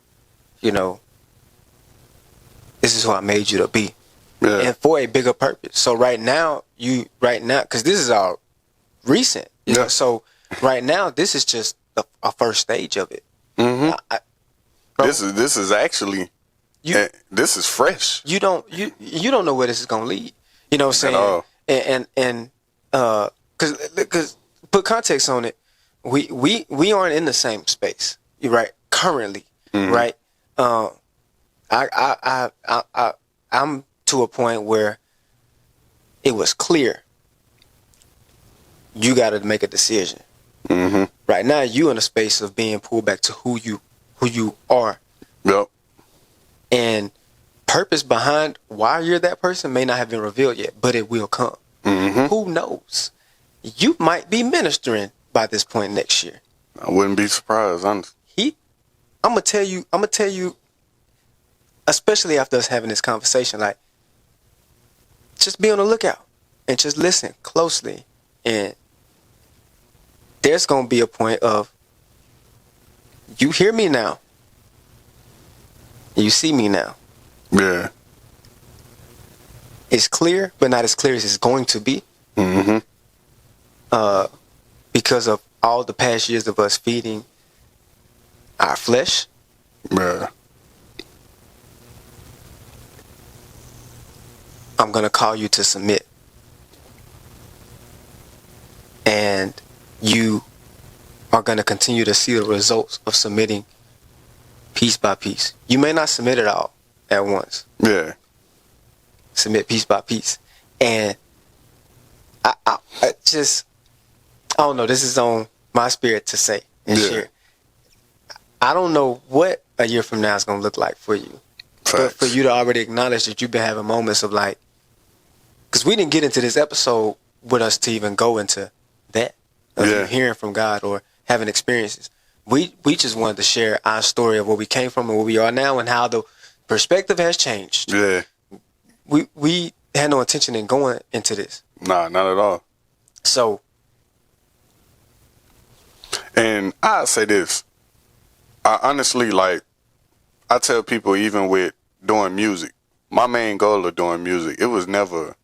this is who I made you to be, and for a bigger purpose. So right now, because this is all recent, so right now this is just a first stage of it. Mm-hmm. This is actually this is fresh. You don't know where this is gonna lead. You know what I'm saying? And because put context on it, we aren't in the same space, right? Currently, mm-hmm. Right? I'm to a point where it was clear you got to make a decision. Mm-hmm. Right now, you in a space of being pulled back to who you are. Yep. And purpose behind why you're that person may not have been revealed yet, but it will come. Mm-hmm. Who knows? You might be ministering by this point next year. I wouldn't be surprised, honestly. I'm gonna tell you, especially after us having this conversation, like, just be on the lookout and just listen closely. And there's gonna be a point of, you hear me now, you see me now. Yeah. It's clear, but not as clear as it's going to be. Mm-hmm. Because of all the past years of us feeding our flesh, Yeah. I'm going to call you to submit. And you are going to continue to see the results of submitting piece by piece. You may not submit it all at once. Yeah. Submit piece by piece. And I don't know, this is on my spirit to say and share. I don't know what a year from now is going to look like for you. Facts. But for you to already acknowledge that you've been having moments of like, because we didn't get into this episode with us to even go into that, of you hearing from God or having experiences. We just wanted to share our story of where we came from and where we are now and how the perspective has changed. Yeah. We had no intention in going into this. Nah, not at all. So. And I say this. I honestly, like, I tell people even with doing music, my main goal of doing music, it was never,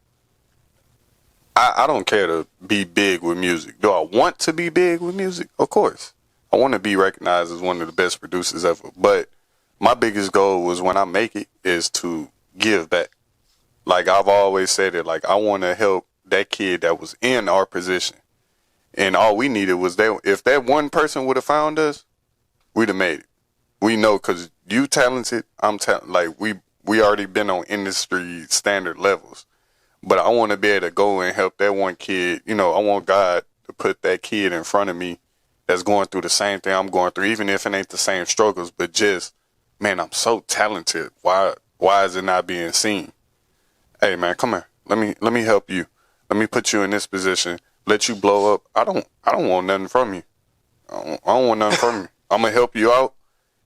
I don't care to be big with music. Do I want to be big with music? Of course. I want to be recognized as one of the best producers ever. But my biggest goal was when I make it is to give back. Like I've always said it, like I want to help that kid that was in our position. And all we needed was that if that one person would have found us, we'd have made it. We know because you talented, I'm talented. Like we already been on industry standard levels. But I want to be able to go and help that one kid. You know, I want God to put that kid in front of me that's going through the same thing I'm going through, even if it ain't the same struggles, but just, man, I'm so talented. Why is it not being seen? Hey, man, come here. Let me help you. Let me put you in this position. Let you blow up. I don't want nothing from you. I don't want nothing from you. I'm going to help you out.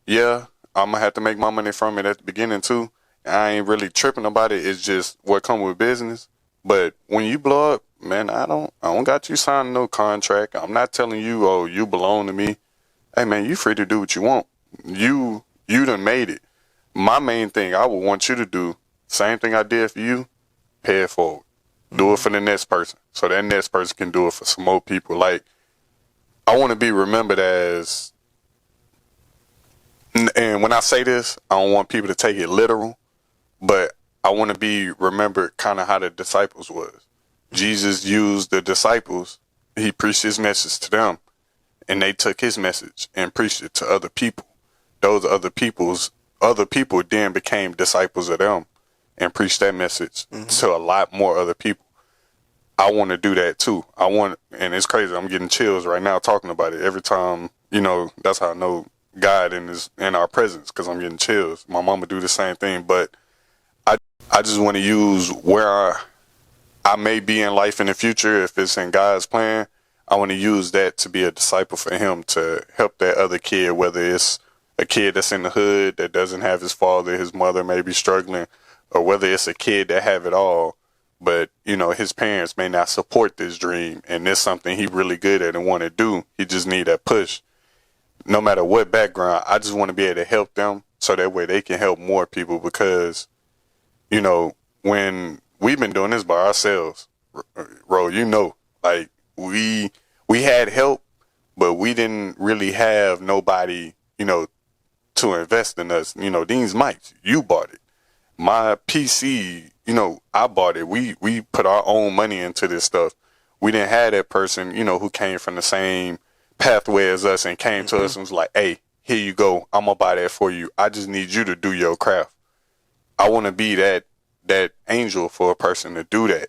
Yeah, I'm going to have to make my money from it at the beginning, too. I ain't really tripping about it. It's just what come with business. But when you blow up, man, I don't got you signing no contract. I'm not telling you, oh, you belong to me. Hey, man, you free to do what you want. You done made it. My main thing I would want you to do, same thing I did for you, pay it forward. Do it for the next person. So that next person can do it for some more people. Like, I want to be remembered as, and when I say this, I don't want people to take it literal, but I want to be remembered kind of how the disciples was. Jesus used the disciples. He preached his message to them, and they took his message and preached it to other people. Those other people then became disciples of them and preached that message to a lot more other people. I want to do that too. And it's crazy. I'm getting chills right now talking about it. Every time, that's how I know God in our presence, because I'm getting chills. My mama do the same thing, but I just want to use where I may be in life in the future. If it's in God's plan, I want to use that to be a disciple for him to help that other kid, whether it's a kid that's in the hood that doesn't have his father, his mother may be struggling, or whether it's a kid that have it all, but, his parents may not support this dream, and it's something he really good at and want to do. He just need that push. No matter what background, I just want to be able to help them so that way they can help more people, because, when we've been doing this by ourselves, Ro, like we had help, but we didn't really have nobody, to invest in us. These mics, you bought it. My PC, I bought it. We put our own money into this stuff. We didn't have that person, who came from the same pathway as us and came to us and was like, hey, here you go. I'm going to buy that for you. I just need you to do your craft. I want to be that angel for a person to do that,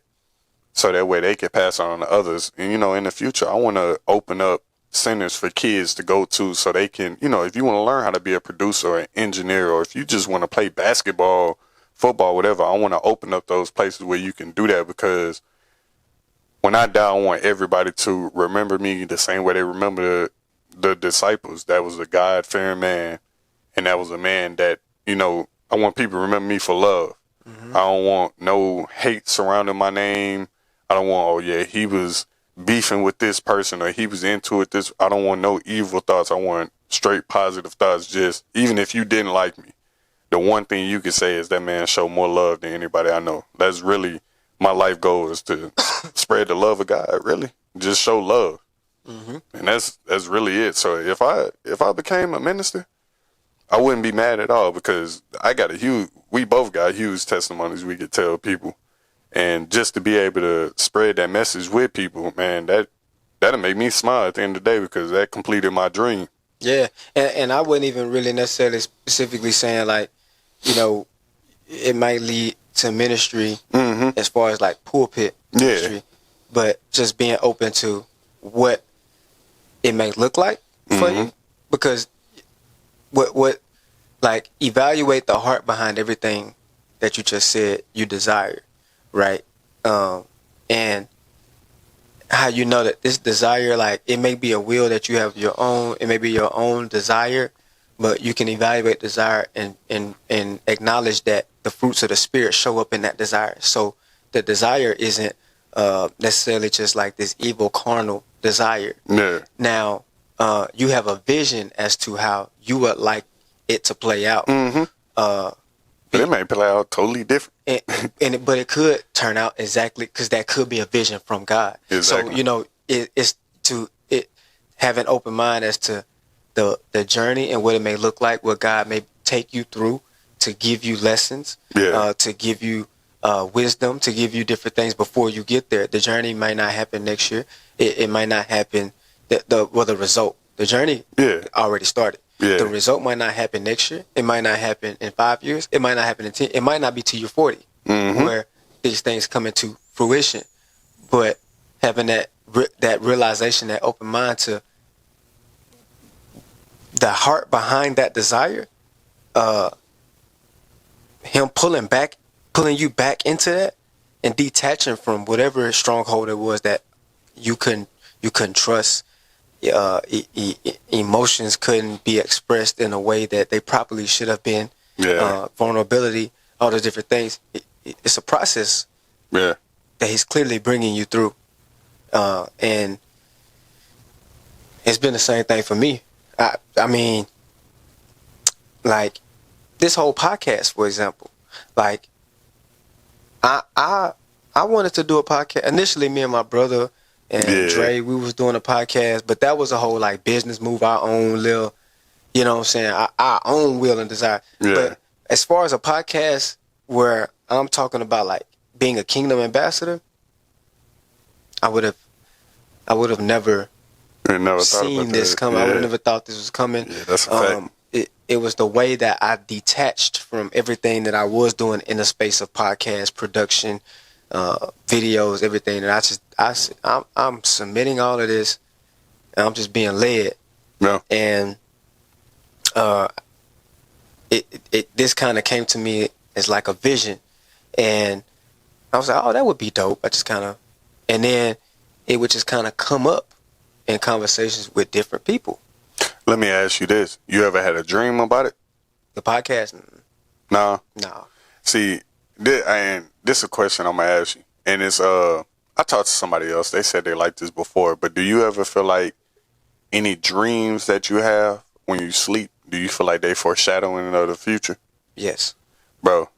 so that way they can pass on to others. And, in the future, I want to open up centers for kids to go to so they can, if you want to learn how to be a producer or an engineer, or if you just want to play basketball, football, whatever, I want to open up those places where you can do that, because when I die, I want everybody to remember me the same way they remember the disciples. That was a God-fearing man, and that was a man that, I want people to remember me for love. I don't want no hate surrounding my name. I don't want, he was beefing with this person or he was into it. I don't want no evil thoughts. I want straight positive thoughts. Just, even if you didn't like me, the one thing you could say is that man showed more love than anybody I know. That's really my life goal, is to spread the love of God, really. Just show love. And that's really it. So if I became a minister, I wouldn't be mad at all, because we both got huge testimonies we could tell people. And just to be able to spread that message with people, man, that'll make me smile at the end of the day, because that completed my dream. Yeah, and I wasn't even really necessarily specifically saying, like, you know, it might lead to ministry as far as like pulpit ministry, but just being open to what it may look like for you, because what like evaluate the heart behind everything that you just said you desire, right? And how you know that this desire, like, it may be a will that you have your own, it may be your own desire, but you can evaluate desire and acknowledge that the fruits of the Spirit show up in that desire. So the desire isn't necessarily just like this evil carnal desire. Yeah. Now, you have a vision as to how you would like it to play out. But it may play out totally different. But it could turn out exactly, because that could be a vision from God. Exactly. So, you know, it's to have an open mind as to the journey and what it may look like, what God may take you through to give you lessons, to give you wisdom, to give you different things before you get there. The journey might not happen next year. It might not happen. The result, the journey already started. Yeah. The result might not happen next year. It might not happen in 5 years. It might not happen in 10. It might not be till you're 40 where these things come into fruition. But having that realization, that open mind to the heart behind that desire, him pulling you back into that and detaching from whatever stronghold it was that you couldn't trust. Emotions couldn't be expressed in a way that they properly should have been. Vulnerability, all those different things. It's a process that he's clearly bringing you through. And it's been the same thing for me. I mean, like, this whole podcast, for example, like, I wanted to do a podcast. Initially, me and my brother and Dre, we was doing a podcast, but that was a whole, like, business move, our own little, you know what I'm saying, our own will and desire. But as far as a podcast where I'm talking about, like, being a kingdom ambassador, I would have never seen this coming. I would have never thought this was coming. Yeah, that's a fact. It was the way that I detached from everything that I was doing in the space of podcast production, videos, everything. And I'm submitting all of this, and I'm just being led. Yeah. And this kind of came to me as like a vision, and I was like, oh, that would be dope. And then it would just kind of come up in conversations with different people. Let me ask you this. You ever had a dream about it? The podcast? No. See, this is a question I'm going to ask you. And it's, I talked to somebody else. They said they liked this before. But do you ever feel like any dreams that you have when you sleep, do you feel like they foreshadowing of the future? Yes. Bro,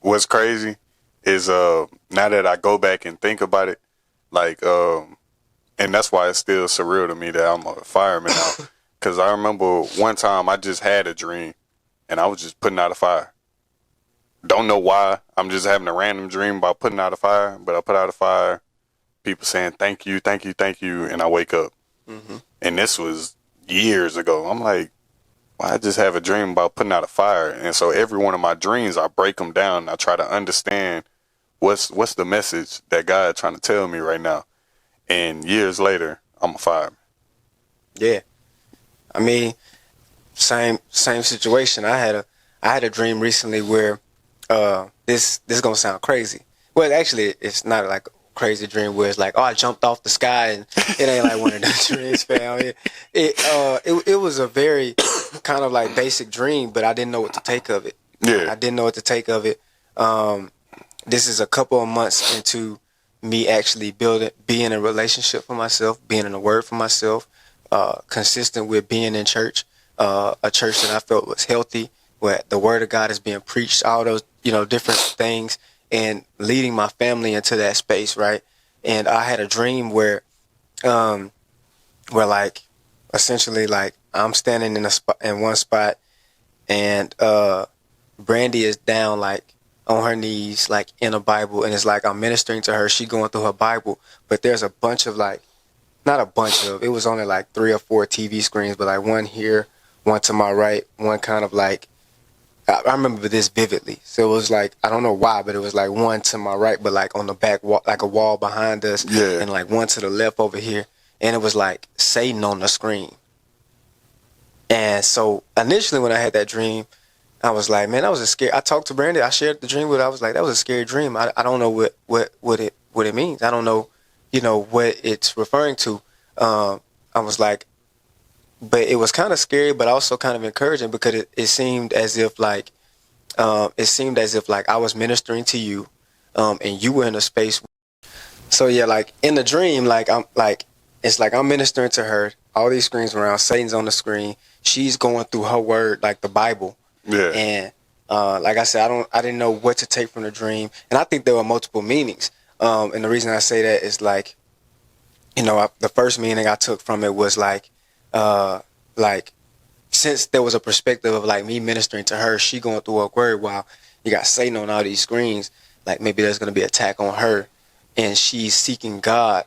what's crazy is now that I go back and think about it, like, and that's why it's still surreal to me that I'm a fireman now. Because I remember one time I just had a dream, and I was just putting out a fire. Don't know why. I'm just having a random dream about putting out a fire, but I put out a fire. People saying, thank you, thank you, thank you, and I wake up. And this was years ago. I'm like, well, I just have a dream about putting out a fire. And so every one of my dreams, I break them down, and I try to understand what's the message that God trying to tell me right now. And years later, I'm a fireman. Yeah. I mean, same situation. I had a dream recently where this is gonna sound crazy. Well, actually, it's not like a crazy dream where it's like, oh, I jumped off the sky, and it ain't like one of those dreams, fam. It was a very kind of like basic dream, but I didn't know what to take of it. Yeah, I didn't know what to take of it. This is a couple of months into me actually being in a relationship for myself, being in the Word for myself. Consistent with being in church, a church that I felt was healthy, where the word of God is being preached, all those, different things, and leading my family into that space, right? And I had a dream where where like essentially like I'm standing in one spot, and Brandy is down like on her knees like in a Bible, and it's like I'm ministering to her. She going through her Bible, but there's a bunch of like, not a bunch of, it was only like 3 or 4 TV screens, but like one here, one to my right, one kind of like, I remember this vividly. So it was like, I don't know why, but it was like one to my right, but like on the back wall, like a wall behind us, Yeah. and like one to the left over here, and it was like Satan on the screen. And so initially when I had that dream, I was like, man, that was a scary. I talked to Brandy. I shared the dream with her. I was like, that was a scary dream. I don't know what it means. I don't know, what it's referring to. I was like, but it was kind of scary, but also kind of encouraging, because it seemed as if like, I was ministering to you, and you were in a space. So yeah, like in the dream, like it's like I'm ministering to her. All these screens around. Satan's on the screen. She's going through her word, like the Bible. Yeah. And like I said, I didn't know what to take from the dream, and I think there were multiple meanings. And the reason I say that is like, the first meaning I took from it was like since there was a perspective of like me ministering to her, she going through her word while you got Satan on all these screens, like maybe there's going to be an attack on her, and she's seeking God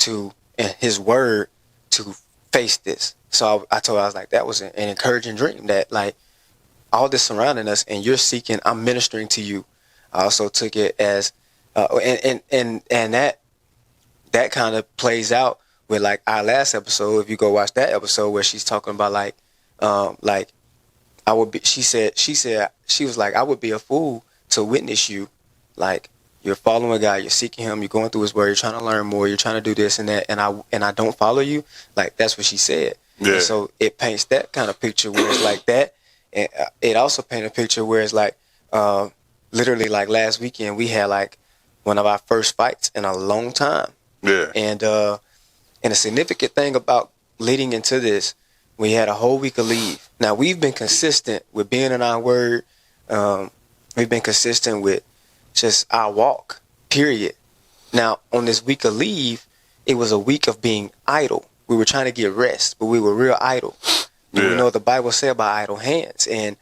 and His word to face this. So I told her, I was like, that was an encouraging dream, that like all this surrounding us, and you're seeking, I'm ministering to you. I also took it as, and that kind of plays out with like our last episode. If you go watch that episode where she's talking about like I would be, she was like, I would be a fool to witness you. Like, you're following God, you're seeking Him, you're going through His word, you're trying to learn more, you're trying to do this and that, and I don't follow you. Like, that's what she said. Yeah. And so it paints that kind of picture where it's like that. And it also painted a picture where it's like, literally like last weekend, we had like one of our first fights in a long time. Yeah. And a significant thing about leading into this, we had a whole week of leave. Now, we've been consistent with being in our word. We've been consistent with just our walk, period. Now, on this week of leave, it was a week of being idle. We were trying to get rest, but we were real idle. Yeah. We know what the Bible says about idle hands. And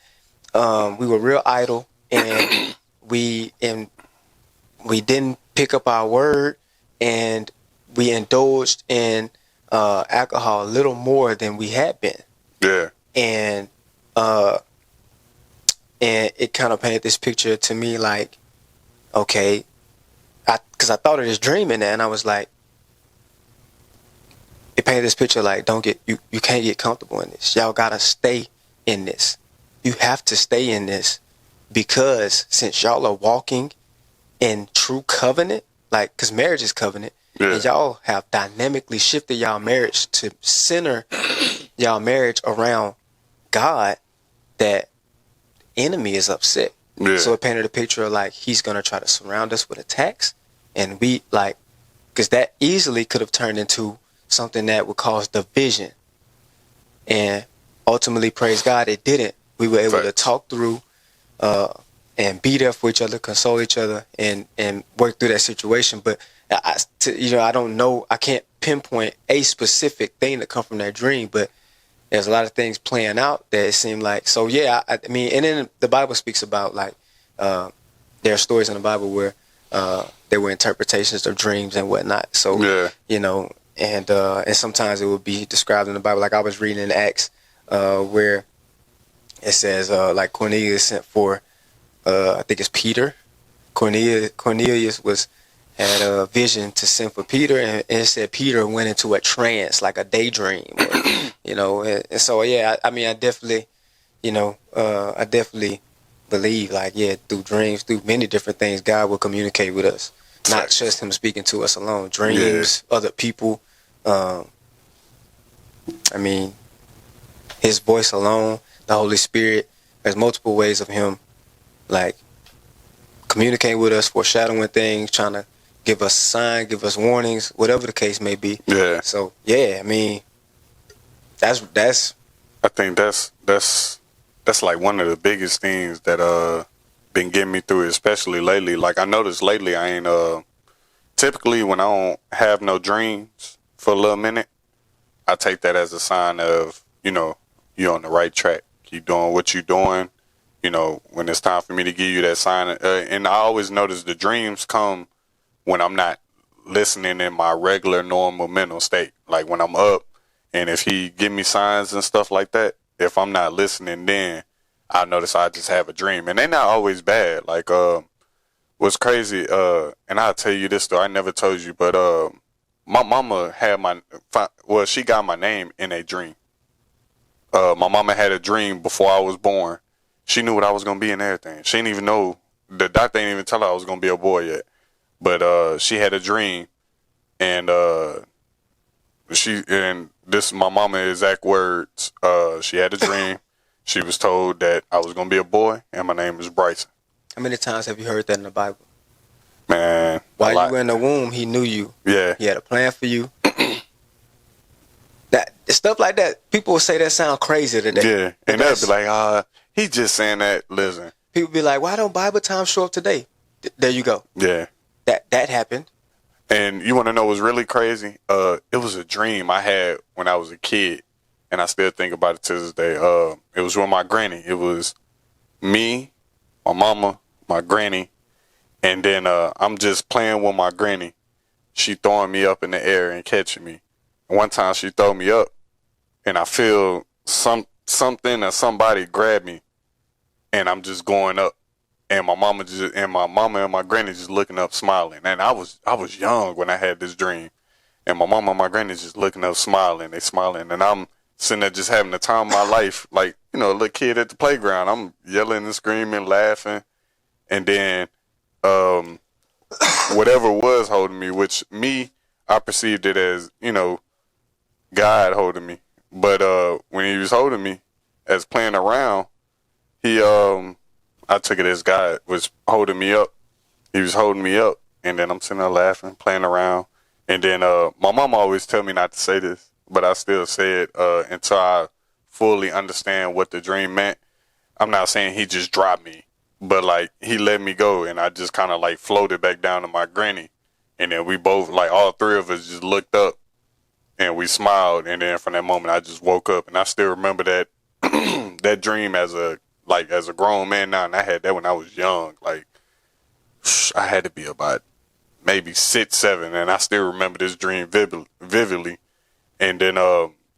we were real idle, and we didn't pick up our word, and we indulged in alcohol a little more than we had been. Yeah. And it kind of painted this picture to me like, okay, because I thought of this dream in there, and I was like, it painted this picture like, you can't get comfortable in this. Y'all gotta stay in this. You have to stay in this, because since y'all are walking in true covenant, like, because marriage is covenant, yeah. And y'all have dynamically shifted y'all marriage to center y'all marriage around God, that enemy is upset. Yeah. So it painted a picture of like, he's going to try to surround us with attacks, and we like, because that easily could have turned into something that would cause division, and ultimately, praise God, it didn't. We were able to talk through and be there for each other, console each other, and work through that situation. But I don't know, I can't pinpoint a specific thing that come from that dream, but there's a lot of things playing out that it seemed like. So yeah, I mean, and then the Bible speaks about like there are stories in the Bible where there were interpretations of dreams and whatnot. So yeah. And sometimes it would be described in the Bible. Like I was reading in Acts where it says like Cornelius sent for I think it's Peter. Cornelius had a vision to send for Peter, and it said Peter went into a trance, like a daydream, or, and so yeah, I mean, I definitely believe like, yeah, through dreams, through many different things, God will communicate with us, not just Him speaking to us alone. Dreams, other people, I mean, His voice alone, the Holy Spirit. There's multiple ways of Him like communicating with us, foreshadowing things, trying to give us signs, give us warnings, whatever the case may be. Yeah. So yeah, I mean, that's. I think that's like one of the biggest things that been getting me through it, especially lately. Like I noticed lately, I ain't typically when I don't have no dreams for a little minute, I take that as a sign of, you're on the right track. Keep doing what you're doing. When it's time for me to give you that sign. And I always notice the dreams come when I'm not listening in my regular, normal mental state. Like when I'm up, and if he give me signs and stuff like that, if I'm not listening, then I notice I just have a dream. And they're not always bad. Like, what's crazy, and I'll tell you this, though, I never told you, but my mama had she got my name in a dream. My mama had a dream before I was born. She knew what I was going to be and everything. She didn't even know, the doctor didn't even tell her I was going to be a boy yet. But she had a dream, and my mama exact words, she had a dream. She was told that I was going to be a boy, and my name is Bryson. How many times have you heard that in the Bible? Man, while you were in the womb, he knew you. Yeah. He had a plan for you. That stuff like that, people will say that sound crazy today. Yeah, and they'll be like, he just saying that, listen. People be like, why don't Bible time show up today? There you go. Yeah. That happened. And you want to know what's really crazy? It was a dream I had when I was a kid, and I still think about it to this day. It was with my granny. It was me, my mama, my granny, and then I'm just playing with my granny. She throwing me up in the air and catching me. And one time she throw me up, and I feel something or somebody grab me, and I'm just going up. And my mama and my granny just looking up, smiling. And I was young when I had this dream. And my mama and my granny just looking up, smiling. They smiling, and I'm sitting there just having the time of my life, like a little kid at the playground. I'm yelling and screaming, laughing, and then whatever was holding me, which I perceived it as God holding me. But when he was holding me, as playing around, I took it as God was holding me up. He was holding me up, and then I'm sitting there laughing, playing around. And then my mom always tell me not to say this, but I still say it until I fully understand what the dream meant. I'm not saying he just dropped me, but like he let me go, and I just kind of like floated back down to my granny. And then we both, like all three of us, just looked up, and we smiled. And then from that moment, I just woke up, and I still remember that that dream as a grown man now, and I had that when I was young. Like, I had to be about maybe 6, 7, and I still remember this dream vividly. And then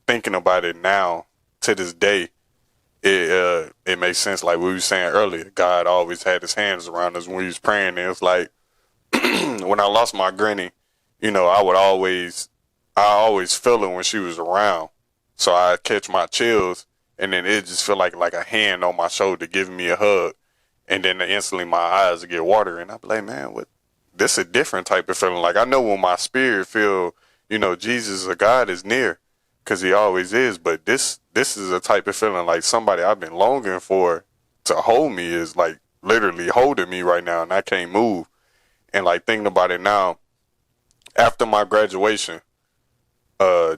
thinking about it now, to this day, it makes sense. Like we were saying earlier, God always had his hands around us when we was praying. And it was like, when I lost my granny, I always feel it when she was around. So I catch my chills, and then it just feel like a hand on my shoulder giving me a hug. And then instantly my eyes would get watery, and I'd be like, man, this is a different type of feeling. Like I know when my spirit feel, Jesus or God is near, because he always is. But this is a type of feeling like somebody I've been longing for to hold me is like literally holding me right now, and I can't move. And like thinking about it now, after my graduation,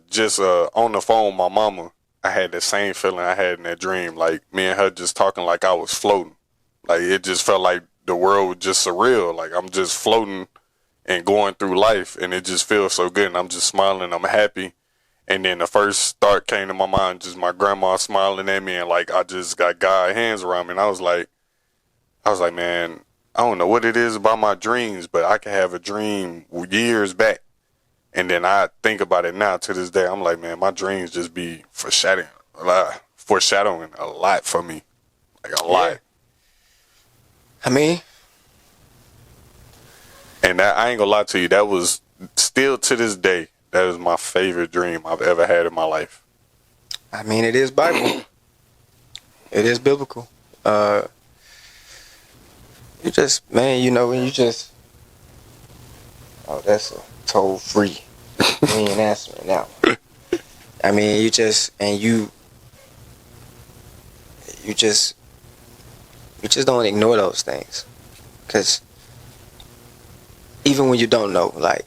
just on the phone with my mama, I had the same feeling I had in that dream. Like me and her just talking like I was floating. Like it just felt like the world was just surreal. Like I'm just floating and going through life, and it just feels so good. And I'm just smiling. I'm happy. And then the first thought came to my mind, just my grandma smiling at me, and like I just got God's hands around me. And I was like, man, I don't know what it is about my dreams, but I can have a dream years back. And then I think about it now to this day. I'm like, man, my dreams just be foreshadowing a lot for me. Like a lot. I mean, and that, I ain't gonna lie to you, that was still to this day, that is my favorite dream I've ever had in my life. I mean, it is Bible. It is biblical. You just, man, when you just, that's a toll free. We ain't answering that one. I mean, you just don't ignore those things, because even when you don't know, like,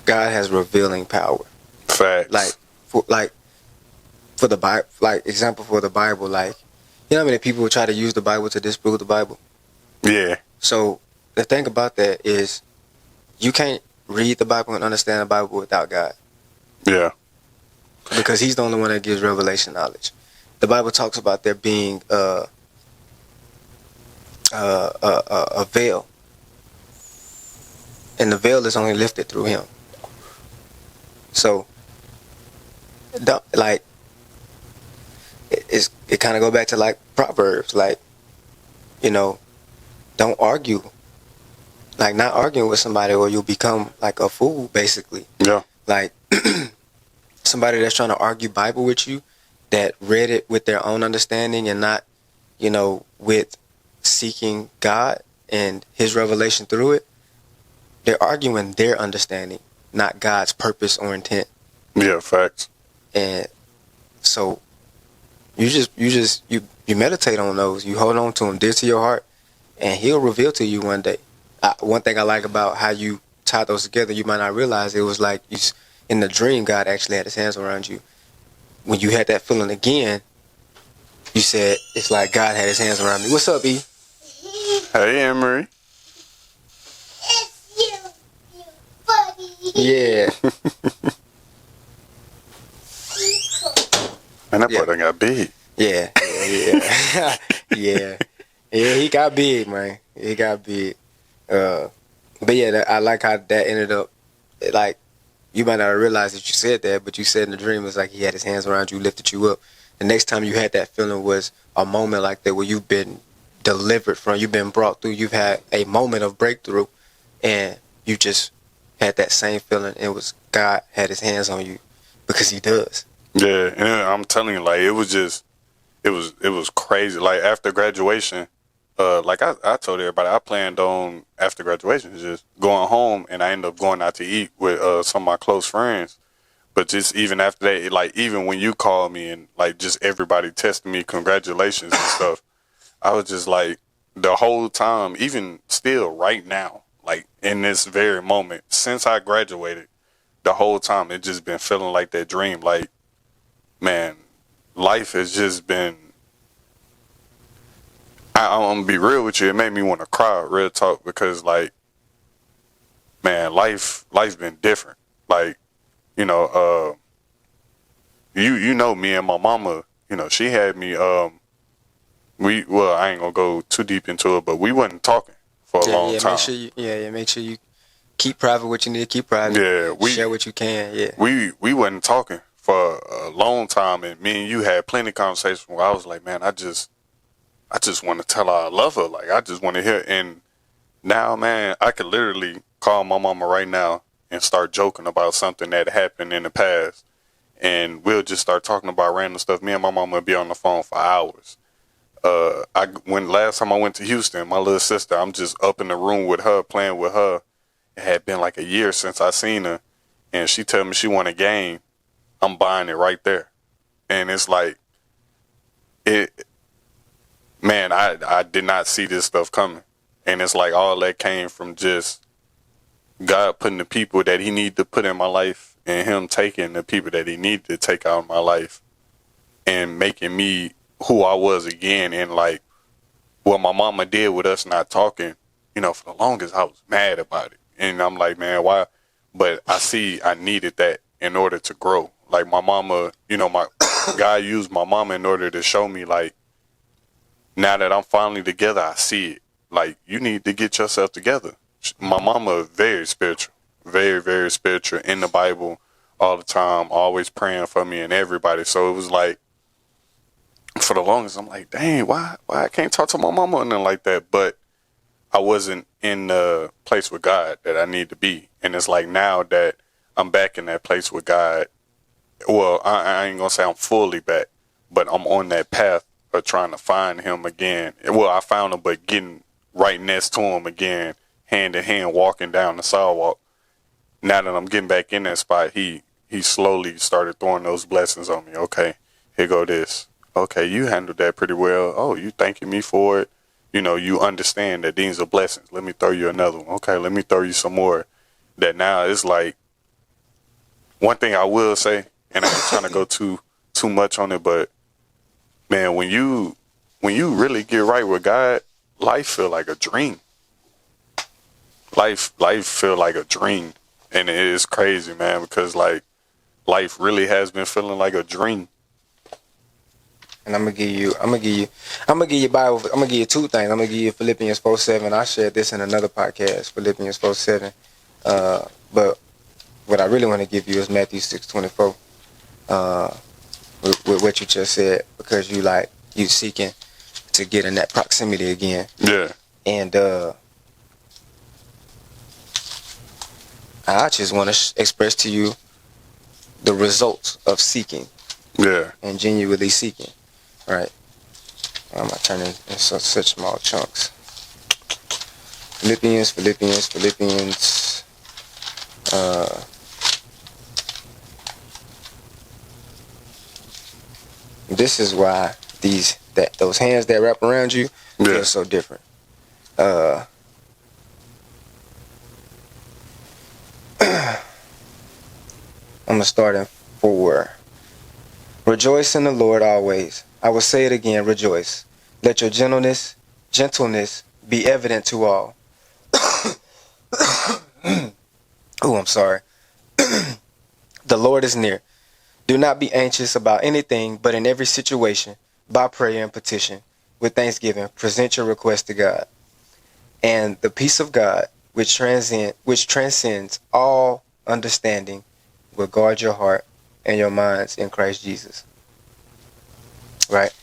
God has revealing power. Facts. For the Bible, like example for the Bible, like, you know how many people try to use the Bible to disprove the Bible? Yeah. So the thing about that is, you can't read the Bible and understand the Bible without God. Yeah. Because he's the only one that gives revelation knowledge. The Bible talks about there being a veil, and the veil is only lifted through him. So, like, it kind of go back to like Proverbs, like, you know, don't argue, like not arguing with somebody or you'll become like a fool, basically. Yeah. Like somebody that's trying to argue Bible with you, that read it with their own understanding and not, you know, with seeking God and his revelation through it. They're arguing their understanding, not God's purpose or intent. Yeah, facts. And so you meditate on those. You hold on to them dear to your heart, and he'll reveal to you one day. One thing I like about how you tie those together, you might not realize it was like in the dream, God actually had his hands around you. When you had that feeling again, you said, it's like God had his hands around me. What's up, E? Hey, Anne-Marie. It's you buddy. Yeah. Man, that Yeah. brother got big. Yeah. Yeah. Yeah, he got big, man. He got big. But yeah, I like how that ended up. Like, you might not realize that you said that, but you said in the dream, it's like he had his hands around you, lifted you up. The next time you had that feeling was a moment like that where you've been delivered from, you've been brought through, you've had a moment of breakthrough, and you just had that same feeling. It was God had his hands on you, because he does. Yeah, and I'm telling you, like, it was crazy. Like, after graduation, like I told everybody, I planned on, after graduation, just going home, and I ended up going out to eat with some of my close friends. But just even after that, like, even when you called me and, like, just everybody texted me congratulations and stuff, I was just like, the whole time, even still right now, like, in this very moment, since I graduated, the whole time, it just been feeling like that dream. Like, man, life has just been, I'm gonna be real with you, it made me want to cry, real talk, because, like, man, life's been different. Like, you know, you know, me and my mama, you know, she had me, I ain't gonna go too deep into it, but we wasn't talking for a long time. Make sure you keep private what you need to keep private. Yeah, share what you can. Yeah, we wasn't talking for a long time, and me and you had plenty of conversations where I was like, man, I just want to tell her I love her. Like, I just want to hear. And now, man, I could literally call my mama right now and start joking about something that happened in the past, and we'll just start talking about random stuff. Me and my mama would be on the phone for hours. When last time I went to Houston, my little sister, I'm just up in the room with her, playing with her. It had been like a year since I seen her, and she told me she want a game. I'm buying it right there. And it's like, man, I did not see this stuff coming. And it's like all that came from just God putting the people that he needed to put in my life, and him taking the people that he needed to take out of my life and making me who I was again. And like what my mama did with us not talking, you know, for the longest, I was mad about it. And I'm like, man, why? But I see I needed that in order to grow. Like my mama, you know, my God used my mama in order to show me, like, now that I'm finally together, I see it. Like, you need to get yourself together. My mama very spiritual, very, very spiritual, in the Bible all the time, always praying for me and everybody. So it was like, for the longest, I'm like, dang, why I can't talk to my mama or nothing like that? But I wasn't in the place with God that I need to be. And it's like, now that I'm back in that place with God, well, I ain't gonna say I'm fully back, but I'm on that path of trying to find him again. Well, I found him, but getting right next to him again, hand in hand, walking down the sidewalk. Now that I'm getting back in that spot, he slowly started throwing those blessings on me. Okay, here go this. Okay, you handled that pretty well. Oh, you thanking me for it. You know, you understand that these are blessings. Let me throw you another one. Okay, let me throw you some more. That now it's like, one thing I will say, and I ain't trying to go too much on it, but man, when you really get right with God, life feel like a dream. Life feel like a dream. And it is crazy, man, because like life really has been feeling like a dream. And I'm gonna give you Bible. I'm gonna give you two things. I'm gonna give you Philippians 4:7. I shared this in another podcast, Philippians 4:7. But what I really want to give you is Matthew 6:24. With what you just said, because you seeking to get in that proximity again. Yeah. And I just want to express to you the results of seeking. Yeah. And genuinely seeking. Right. Why am I turning in such small chunks? Philippians. This is why those hands that wrap around you feel so different. I'm gonna start in 4. Rejoice in the Lord always. I will say it again, rejoice. Let your gentleness be evident to all. Oh, I'm sorry. The Lord is near. Do not be anxious about anything, but in every situation, by prayer and petition, with thanksgiving, present your request to God. And the peace of God, which transcends all understanding, will guard your heart and your minds in Christ Jesus. Right?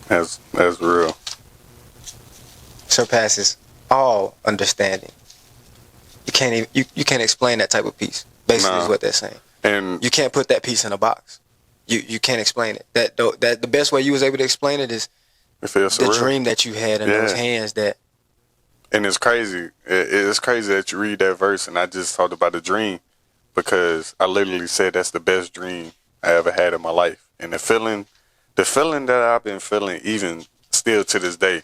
That's real. Surpasses all understanding. You can't explain that type of peace. Basically, is what they're saying. And you can't put that peace in a box. You can't explain it. That the best way you was able to explain it is the dream that you had in those hands. And it's crazy. It's crazy that you read that verse, and I just talked about the dream, because I literally said that's the best dream I ever had in my life. And the feeling that I've been feeling even still to this day,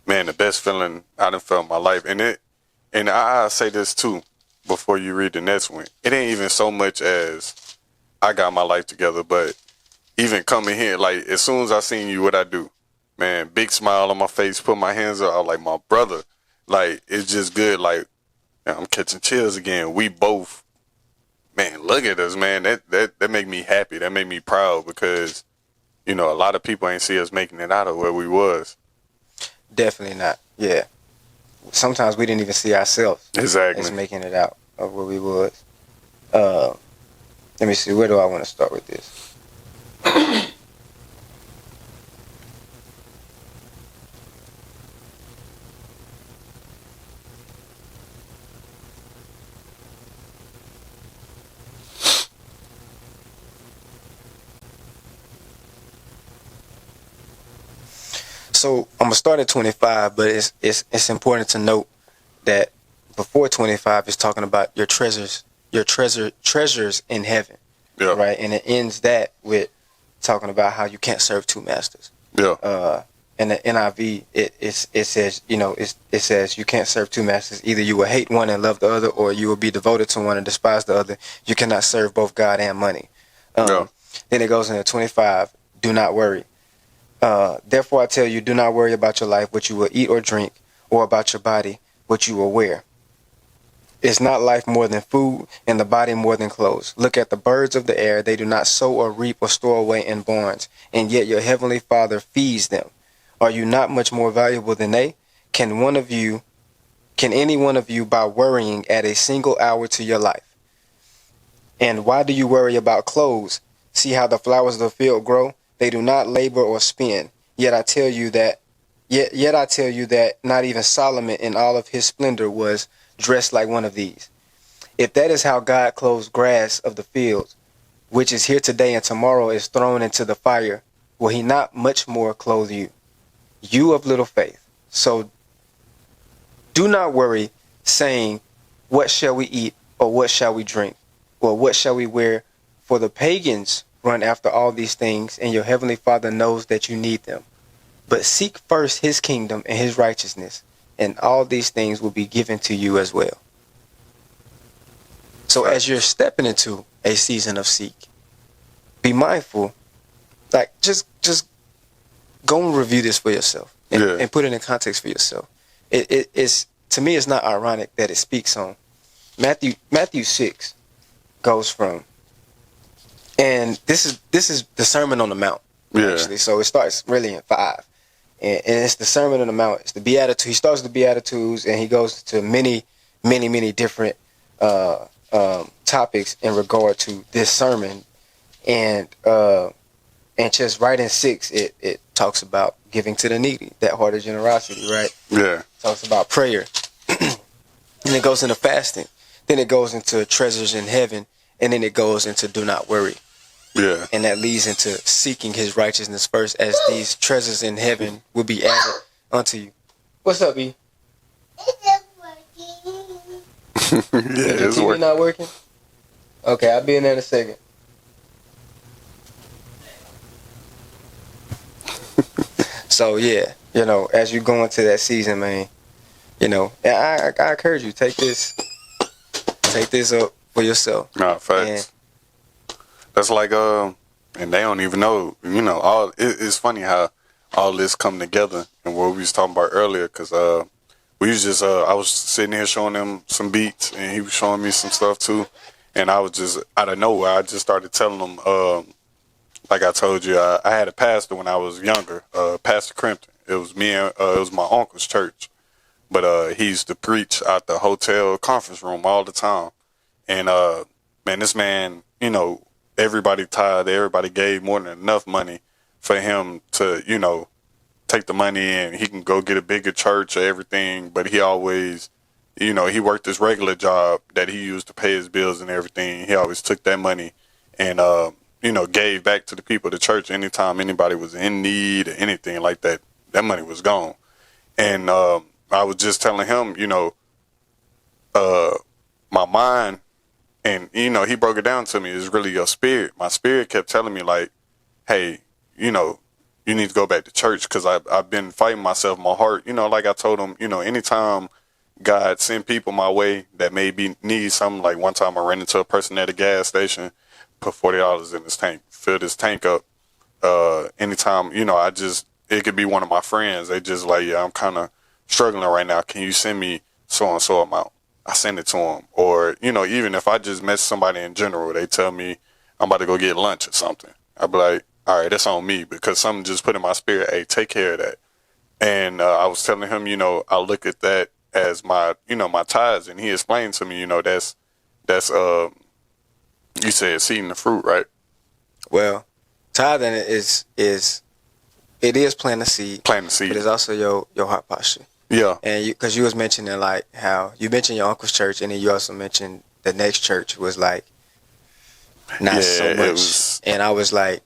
man, the best feeling I done felt in my life. And I say this too, before you read the next one. It ain't even so much as I got my life together, but even coming here, like, as soon as I seen you, what I do? Man, big smile on my face, put my hands up, I was like, my brother. Like, it's just good. Like, man, I'm catching chills again. We both, man, look at us, man. That make me happy. That make me proud, because, a lot of people ain't see us making it out of where we was. Definitely not. Yeah. Sometimes we didn't even see ourselves as making it out of where we was. Let me see. Where do I want to start with this? So I'm gonna start at 25, but it's important to note that before 25 is talking about your treasures in heaven, right? And it ends that with talking about how you can't serve two masters. Yeah. In the NIV, it says it says you can't serve two masters. Either you will hate one and love the other, or you will be devoted to one and despise the other. You cannot serve both God and money. Then it goes into 25. Do not worry. Therefore I tell you, do not worry about your life, what you will eat or drink, or about your body, what you will wear. Is not life more than food, and the body more than clothes? Look at the birds of the air. They do not sow or reap or store away in barns, and yet your heavenly Father feeds them. Are you not much more valuable than they? Can any one of you, by worrying, add a single hour to your life? And why do you worry about clothes? See how the flowers of the field grow? They do not labor or spin. Yet I tell you that not even Solomon in all of his splendor was dressed like one of these. If that is how God clothes grass of the fields, which is here today and tomorrow is thrown into the fire, will he not much more clothe you, you of little faith? So do not worry, saying, what shall we eat, or what shall we drink, or what shall we wear? For the pagans run after all these things, and your heavenly Father knows that you need them. But seek first his kingdom and his righteousness, and all these things will be given to you as well. So as you're stepping into a season of seek, be mindful, like just go and review this for yourself and put it in context for yourself. It's, to me, it's not ironic that it speaks on Matthew 6. goes from, and this is the Sermon on the Mount, actually. So it starts really in 5, and it's the Sermon on the Mount. It's the Beatitudes. He starts with the Beatitudes, and he goes to many different topics in regard to this sermon, and just right in 6, it talks about giving to the needy, that heart of generosity, right? Yeah. Talks about prayer. And it goes into fasting. Then it goes into treasures in heaven. And then it goes into do not worry. Yeah. And that leads into seeking his righteousness first, as these treasures in heaven will be added unto you. What's up, E? It's working. Yeah, Your it's TV working. not working? Okay, I'll be in there in a second. So, yeah, as you go into that season, man, I encourage you, take this up for yourself. Nah, facts. That's like, and they don't even know, it's funny how all this come together and what we was talking about earlier, because we was just, I was sitting here showing them some beats, and he was showing me some stuff too, and I was just, out of nowhere, I just started telling them, like I told you, I had a pastor when I was younger, Pastor Crimpton. It was me and, it was my uncle's church, but he used to preach out the hotel conference room all the time, and man, this man, everybody tithed, everybody gave more than enough money for him to, take the money and he can go get a bigger church or everything. But he always, he worked this regular job that he used to pay his bills and everything. He always took that money and, gave back to the people of the church anytime anybody was in need or anything like that. That money was gone. And I was just telling him, my mind, and, he broke it down to me, is really your spirit. My spirit kept telling me, like, hey, you need to go back to church, because I've been fighting myself, my heart. Like I told him, anytime God send people my way that maybe need something, like one time I ran into a person at a gas station, put $40 in his tank, filled his tank up. Anytime, it could be one of my friends. They just like, yeah, I'm kind of struggling right now. Can you send me so-and-so amount? I send it to them. Or, even if I just met somebody in general, they tell me I'm about to go get lunch or something. I'd be like, all right, that's on me, because something just put in my spirit, hey, take care of that. And I was telling him, I look at that as my, my tithes. And he explained to me, that's you said seeding the fruit, right? Well, tithing is planting a seed. Planting the seed. But it's also your heart posture. Yeah. And because you was mentioning, like, how you mentioned your uncle's church, and then you also mentioned the next church was like not so much. And I was like,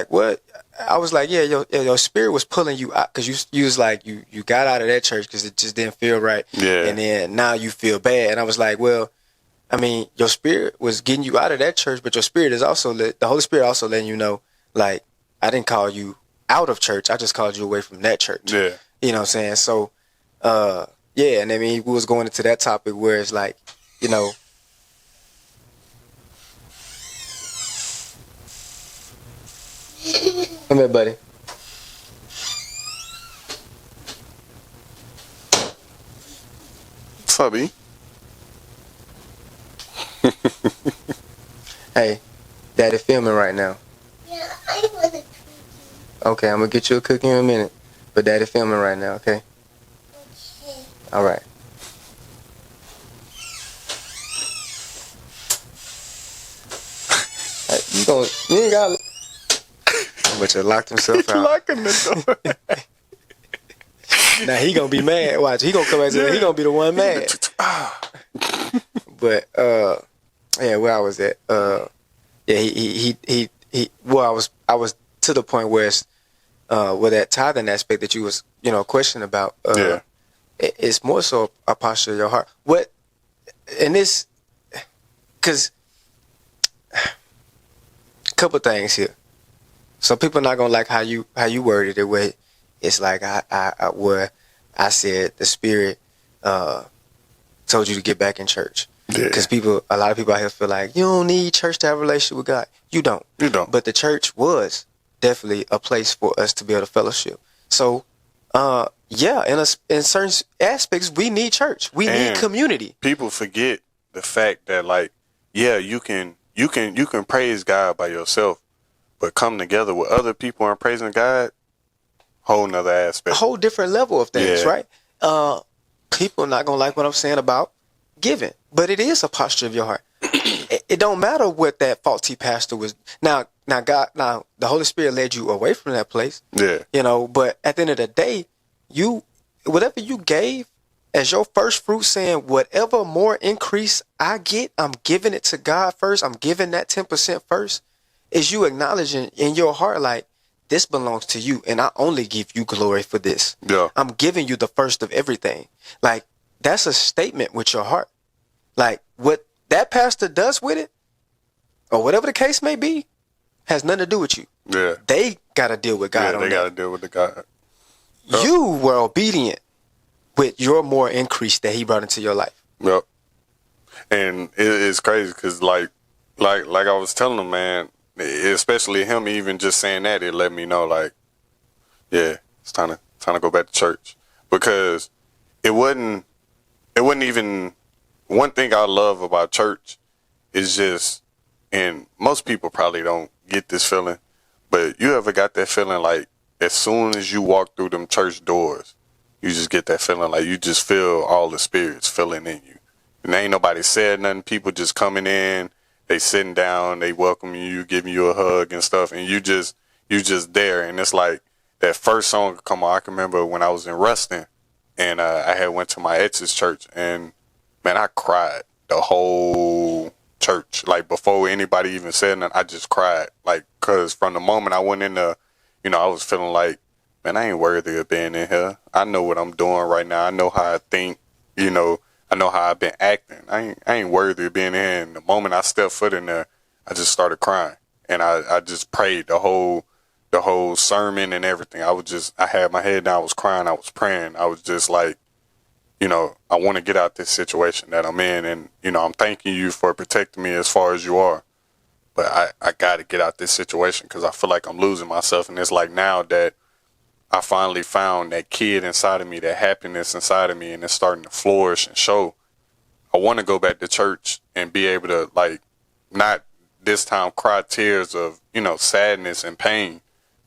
what? I was like, yeah, your spirit was pulling you out, because you was like, you got out of that church because it just didn't feel right. Yeah. And then now you feel bad. And I was like, well, I mean, your spirit was getting you out of that church, but your spirit is also the Holy Spirit also letting you know, like, I didn't call you out of church. I just called you away from that church. Yeah. You know what I'm saying? So, yeah, and I mean, we was going into that topic where it's like, come here, buddy. What's up, E? Hey, Daddy filming right now. Yeah, I want a cookie. Okay, I'm gonna get you a cookie in a minute, but Daddy filming right now. Okay. Okay. All right. Hey, you ain't got. But you locked himself out. Locking the door. Now he gonna be mad. Watch, he gonna come back to He gonna be the one mad. But yeah, where I was at, yeah, he. Well, I was to the point where it's with that tithing aspect that you was questioning about. Yeah. It's more so a posture of your heart. What, and this, because a couple things here. Some people not gonna like how you worded it. Where it's like where I said the Spirit told you to get back in church. Because a lot of people out here feel like you don't need church to have a relationship with God. You don't. You don't. But the church was definitely a place for us to be able to fellowship. So, yeah, in certain aspects, we need church. We need community. People forget the fact that, like, yeah, you can praise God by yourself, but come together with other people and praising God, whole nother A aspect. whole different level of things, Yeah. right? People not gonna like what I'm saying about giving, but it is a posture of your heart. It don't matter what that faulty pastor was. Now the Holy Spirit led you away from that place. Yeah. But at the end of the day, whatever you gave as your first fruit, saying whatever more increase I get, I'm giving it to God first. I'm giving that 10% first. Is you acknowledging in your heart, like, this belongs to you, and I only give you glory for this. Yeah. I'm giving you the first of everything. Like, that's a statement with your heart. Like, what that pastor does with it, or whatever the case may be, has nothing to do with you. Yeah. They got to deal with God Yeah, on they that. got to deal with the God. You were obedient with your more increase that he brought into your life. Yep. And it's crazy because like I was telling him, man, especially him even just saying that, it let me know, like, yeah, it's time to go back to church. Because it wasn't even, one thing I love about church is just, and most people probably don't get this feeling, but you ever got that feeling like as soon as you walk through them church doors, you just get that feeling like you just feel all the spirits filling in you. And ain't nobody said nothing. People just coming in, they sitting down, they welcome you, giving you a hug and stuff, and you just there. And it's like that first song come on. I can remember when I was in Ruston, and I had went to my ex's church, and man, I cried the whole church. Like before anybody even said nothing, I just cried. Like, cause from the moment I went in there, I was feeling like, man, I ain't worthy of being in here. I know what I'm doing right now. I know how I think. I know how I've been acting. I ain't worthy of being in here. And the moment I stepped foot in there, I just started crying, and I just prayed the whole sermon and everything. I had my head down. I was crying. I was praying. I was just like, I want to get out this situation that I'm in, and I'm thanking you for protecting me as far as you are, but I got to get out this situation because I feel like I'm losing myself. And it's like now that I finally found that kid inside of me, that happiness inside of me, and it's starting to flourish and show. I want to go back to church and be able to, like, not this time cry tears of, sadness and pain,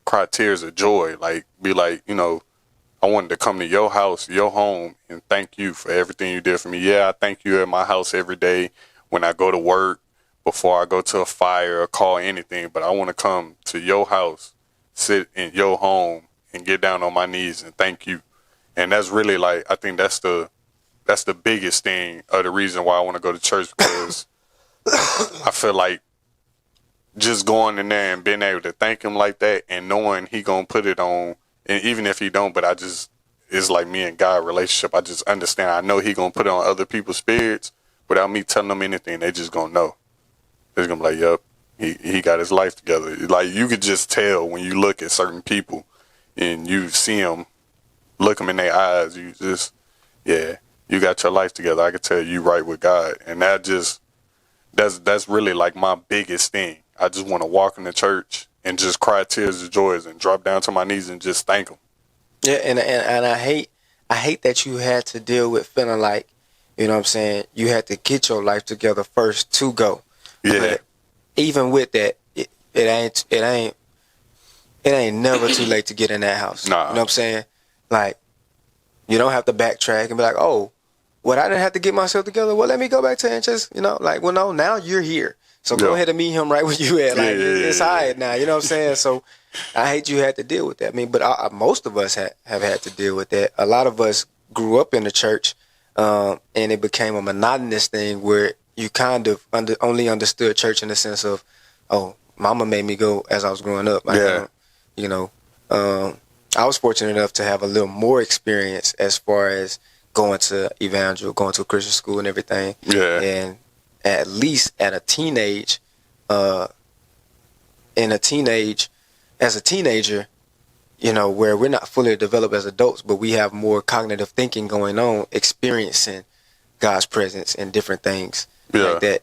cry tears of joy. Like, be like, I wanted to come to your house, your home, and thank you for everything you did for me. Yeah, I thank you at my house every day when I go to work, before I go to a fire or call anything, but I want to come to your house, sit in your home, and get down on my knees and thank you. And that's really, like, I think that's the biggest thing, of the reason why I want to go to church, because I feel like just going in there and being able to thank him like that, and knowing he gonna put it on, and even if he don't, but it's like me and God relationship. I just understand. I know he gonna put it on other people's spirits without me telling them anything. They just gonna know. They're gonna be like, yep, he got his life together. Like, you could just tell when you look at certain people and you see them, look them in their eyes, you just, yeah, you got your life together. I can tell you right with God. And that's really like my biggest thing. I just want to walk in the church and just cry tears of joy and drop down to my knees and just thank him. Yeah, and I hate that you had to deal with feeling like, you know what I'm saying, you had to get your life together first to go. Yeah. But even with that, it ain't never too late to get in that house. Nah. You know what I'm saying? Like, you don't have to backtrack and be like, oh, what, I didn't have to get myself together? Well, let me go back to and just, like, well, no, now you're here. So go ahead and meet him right where you at. Like, it's all right now. You know what I'm saying? So I hate you had to deal with that. I mean, but most of us have had to deal with that. A lot of us grew up in the church, and it became a monotonous thing where you kind of only understood church in the sense of, oh, mama made me go as I was growing up. I was fortunate enough to have a little more experience as far as going to evangel, going to a Christian school and everything. Yeah. And at least as a teenager, where we're not fully developed as adults, but we have more cognitive thinking going on, experiencing God's presence and different things. Yeah. Like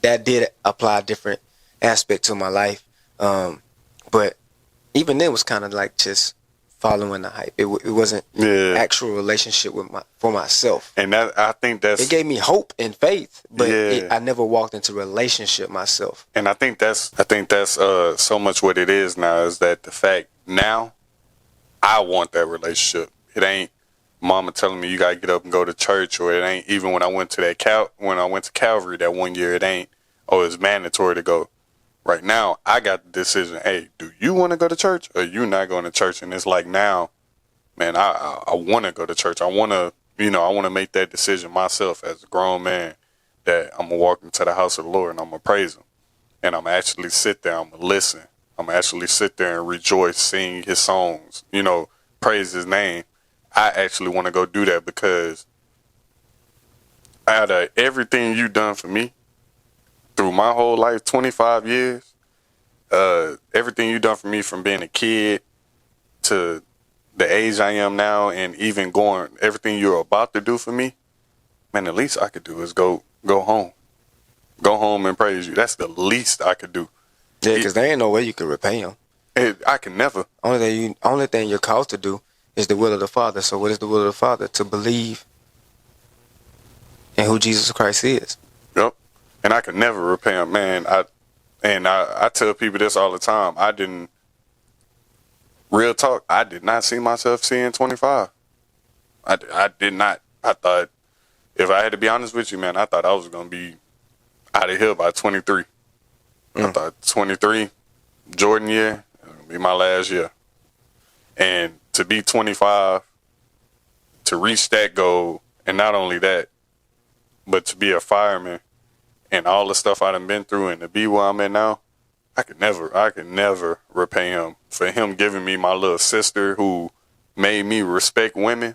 that did apply a different aspect to my life. But even then was kind of like just following the hype. It wasn't actual relationship for myself. And that, I think that's, it gave me hope and faith, but Yeah. I never walked into relationship myself. and I think that's so much what it is now, is that the fact now I want that relationship. It ain't mama telling me you gotta get up and go to church, or it ain't even when I went to Calvary that one year, it ain't, oh, it's mandatory to go. Right now, I got the decision, hey, do you want to go to church or you not going to church? And it's like now, man, I want to go to church. I want to make that decision myself as a grown man, that I'm going to walk into the house of the Lord and I'm going to praise him. And I'm actually sit there, I'm going to listen. I'm actually sit there and rejoice, sing his songs, praise his name. I actually want to go do that, because out of everything you done for me, through my whole life, 25 years, everything you done for me from being a kid to the age I am now, and even everything you're about to do for me, man, the least I could do is go home. Go home and praise you. That's the least I could do. Yeah, because there ain't no way you could repay him. I can never. Only thing you're called to do is the will of the Father. So what is the will of the Father? To believe in who Jesus Christ is. Yep. And I could never repay him, man. I tell people this all the time. Real talk, I did not see myself seeing 25. I did not. I thought, if I had to be honest with you, man, I thought I was going to be out of here by 23. I thought 23, Jordan year, it'll be my last year. And to be 25, to reach that goal, and not only that, but to be a fireman, and all the stuff I done been through, and to be where I'm at now, I could never repay him for him giving me my little sister, who made me respect women.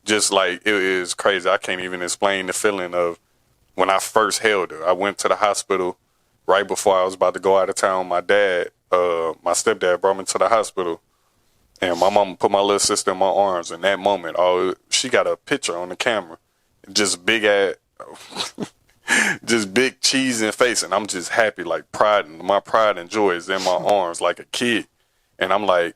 Just like, it is crazy. I can't even explain the feeling of when I first held her. I went to the hospital right before I was about to go out of town. My stepdad brought me to the hospital, and my mama put my little sister in my arms. In that moment, she got a picture on the camera, just big ass. Just big cheese in face, and I'm just happy, like my pride and joy is in my arms like a kid. And I'm like,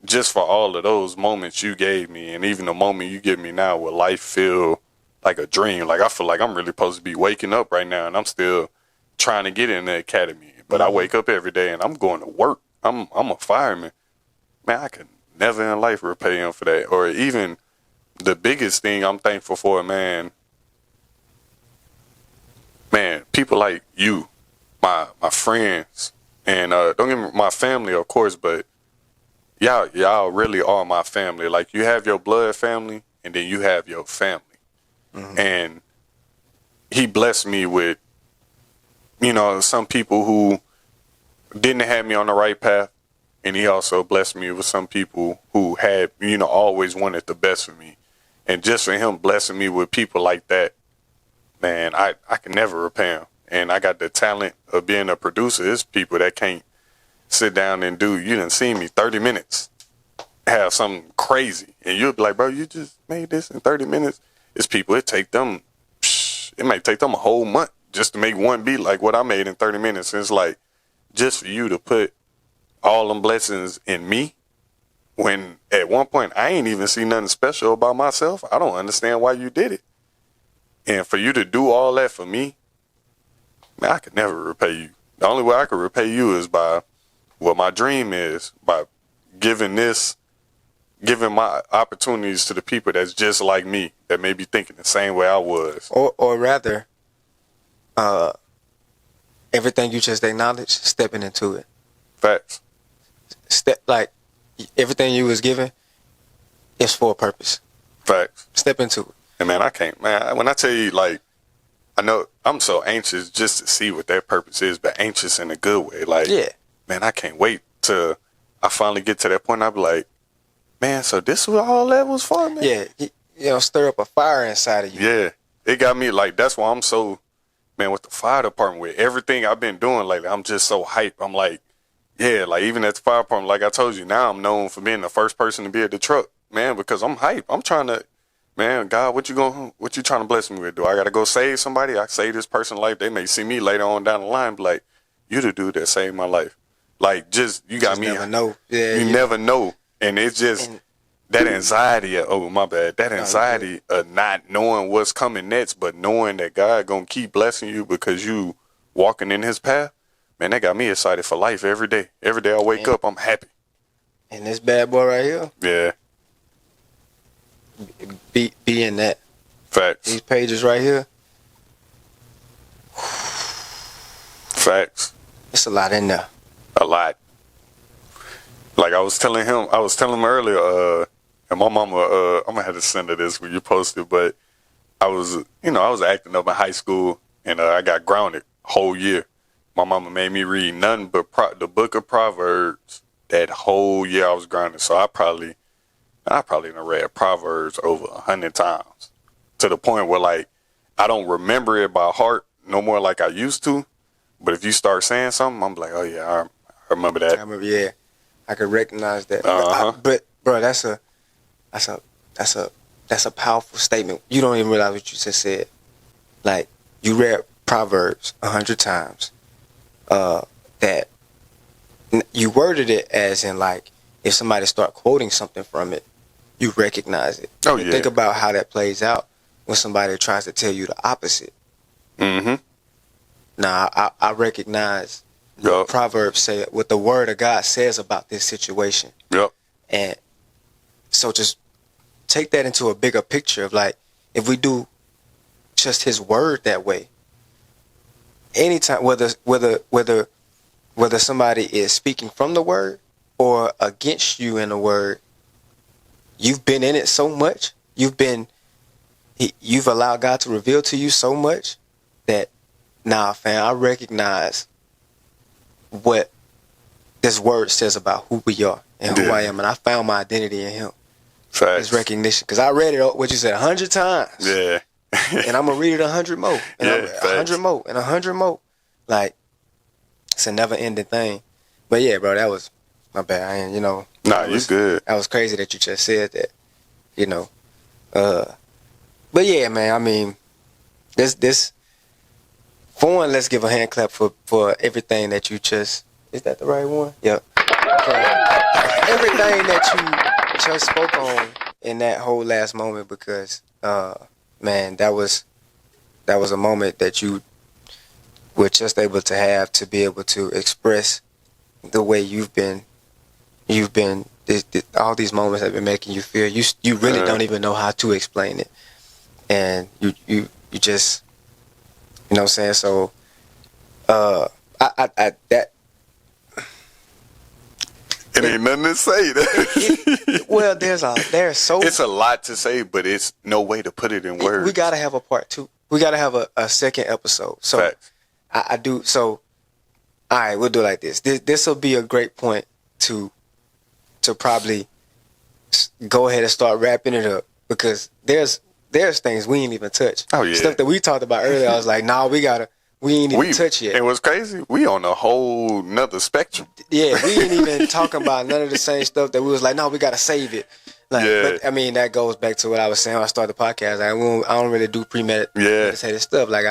just for all of those moments you gave me, and even the moment you give me now, where life feel like a dream. Like, I feel like I'm really supposed to be waking up right now, and I'm still trying to get in the academy. But I wake up every day and I'm going to work. I'm a fireman. Man, I could never in life repay him for that. Or even the biggest thing I'm thankful for, man, people like you, my friends, and don't get me, my family, of course, but y'all really are my family. Like, you have your blood family, and then you have your family. Mm-hmm. And he blessed me with, some people who didn't have me on the right path, and he also blessed me with some people who had, always wanted the best for me. And just for him blessing me with people like that, man, I can never repay him. And I got the talent of being a producer. It's people that can't sit down and do, you done seen me 30 minutes, have something crazy. And you'll be like, bro, you just made this in 30 minutes. It's people, it might take them a whole month just to make one beat like what I made in 30 minutes. And it's like, just for you to put all them blessings in me, when at one point I ain't even see nothing special about myself. I don't understand why you did it. And for you to do all that for me, man, I could never repay you. The only way I could repay you is by what my dream is, by giving my opportunities to the people that's just like me, that may be thinking the same way I was. Or rather, everything you just acknowledged, stepping into it. Facts. Like, everything you was given is for a purpose. Facts. Step into it. And man, when I tell you, like, I know I'm so anxious just to see what that purpose is, but anxious in a good way. Like, yeah, man, I can't wait till I finally get to that point. I'll be like, man, so this is what all that was for, man? Yeah, stir up a fire inside of you. Yeah, it got me, like, that's why I'm so, man, with the fire department, with everything I've been doing lately, I'm just so hyped. I'm like, yeah, like, even at the fire department, like I told you, now I'm known for being the first person to be at the truck, man, because I'm hyped. I'm trying to, man, God, what you trying to bless me with? Do I got to go save somebody? I save this person's life. They may see me later on down the line, be like, you the dude that saved my life. Like, you got me. Never know. Yeah, you never know. And it's just, that anxiety, oh my bad, that anxiety of not knowing what's coming next, but knowing that God gonna keep blessing you because you walking in His path, man, that got me excited for life every day. Every day I wake up, I'm happy. And this bad boy right here, Yeah, be in that. facts, These pages right here, facts, it's a lot in there. a lot. Like I was telling him earlier, and my mama, I'm gonna have to send her this when you post it, but I was acting up in high school, and I got grounded whole year. My mama made me read nothing but the book of Proverbs that whole year I was grounded. So I probably done read Proverbs over 100 times, to the point where like I don't remember it by heart no more like I used to. But if you start saying something, I'm like, oh yeah, I remember that. I remember, yeah, I could recognize that. Uh-huh. But bro, that's a powerful statement. You don't even realize what you just said. Like, you read Proverbs 100 times. That you worded it as in, like, if somebody start quoting something from it, you recognize it. Oh yeah. Think about how that plays out when somebody tries to tell you the opposite. Mm-hmm. Now, I recognize what Proverbs say, what the Word of God says about this situation. Yep. And so just take that into a bigger picture of, like, if we do just His Word that way, anytime, whether somebody is speaking from the Word or against you in the Word, you've been in it so much, you've allowed God to reveal to you so much that, nah, fam, I recognize what this Word says about who we are and who I am, and I found my identity in Him. Facts. It's recognition, because I read it, what you said, 100 times. Yeah. And I'm gonna read it 100 more, and 100 more, and 100 more. Like, it's a never-ending thing. But yeah, bro, that was my bad. I ain't, Nah, you good. That was crazy that you just said that. But yeah, man. I mean, this. For one, let's give a hand clap for everything that you just. Is that the right one? Yep. Everything that you just spoke on in that whole last moment, because man, that was a moment that you were just able to have to be able to express the way you've been all these moments have been making you feel. You really don't even know how to explain it, and you just, you know what I'm saying. So that it ain't nothing to say. Well, there's so it's a lot to say, but it's no way to put it in words. We gotta have a part 2. We gotta have a second episode. So Facts. I do. So all right, we'll do it like this. This will be a great point to probably go ahead and start wrapping it up, because there's things we ain't even touch. Oh yeah, stuff that we talked about earlier. I was like, nah, we ain't even touch yet. And what's crazy, we on a whole nother spectrum. Yeah, we ain't even talking about none of the same stuff that we was like, no, we gotta save it. Like, yeah. But I mean, that goes back to what I was saying when I started the podcast. Like, I don't really do premeditated stuff. Like,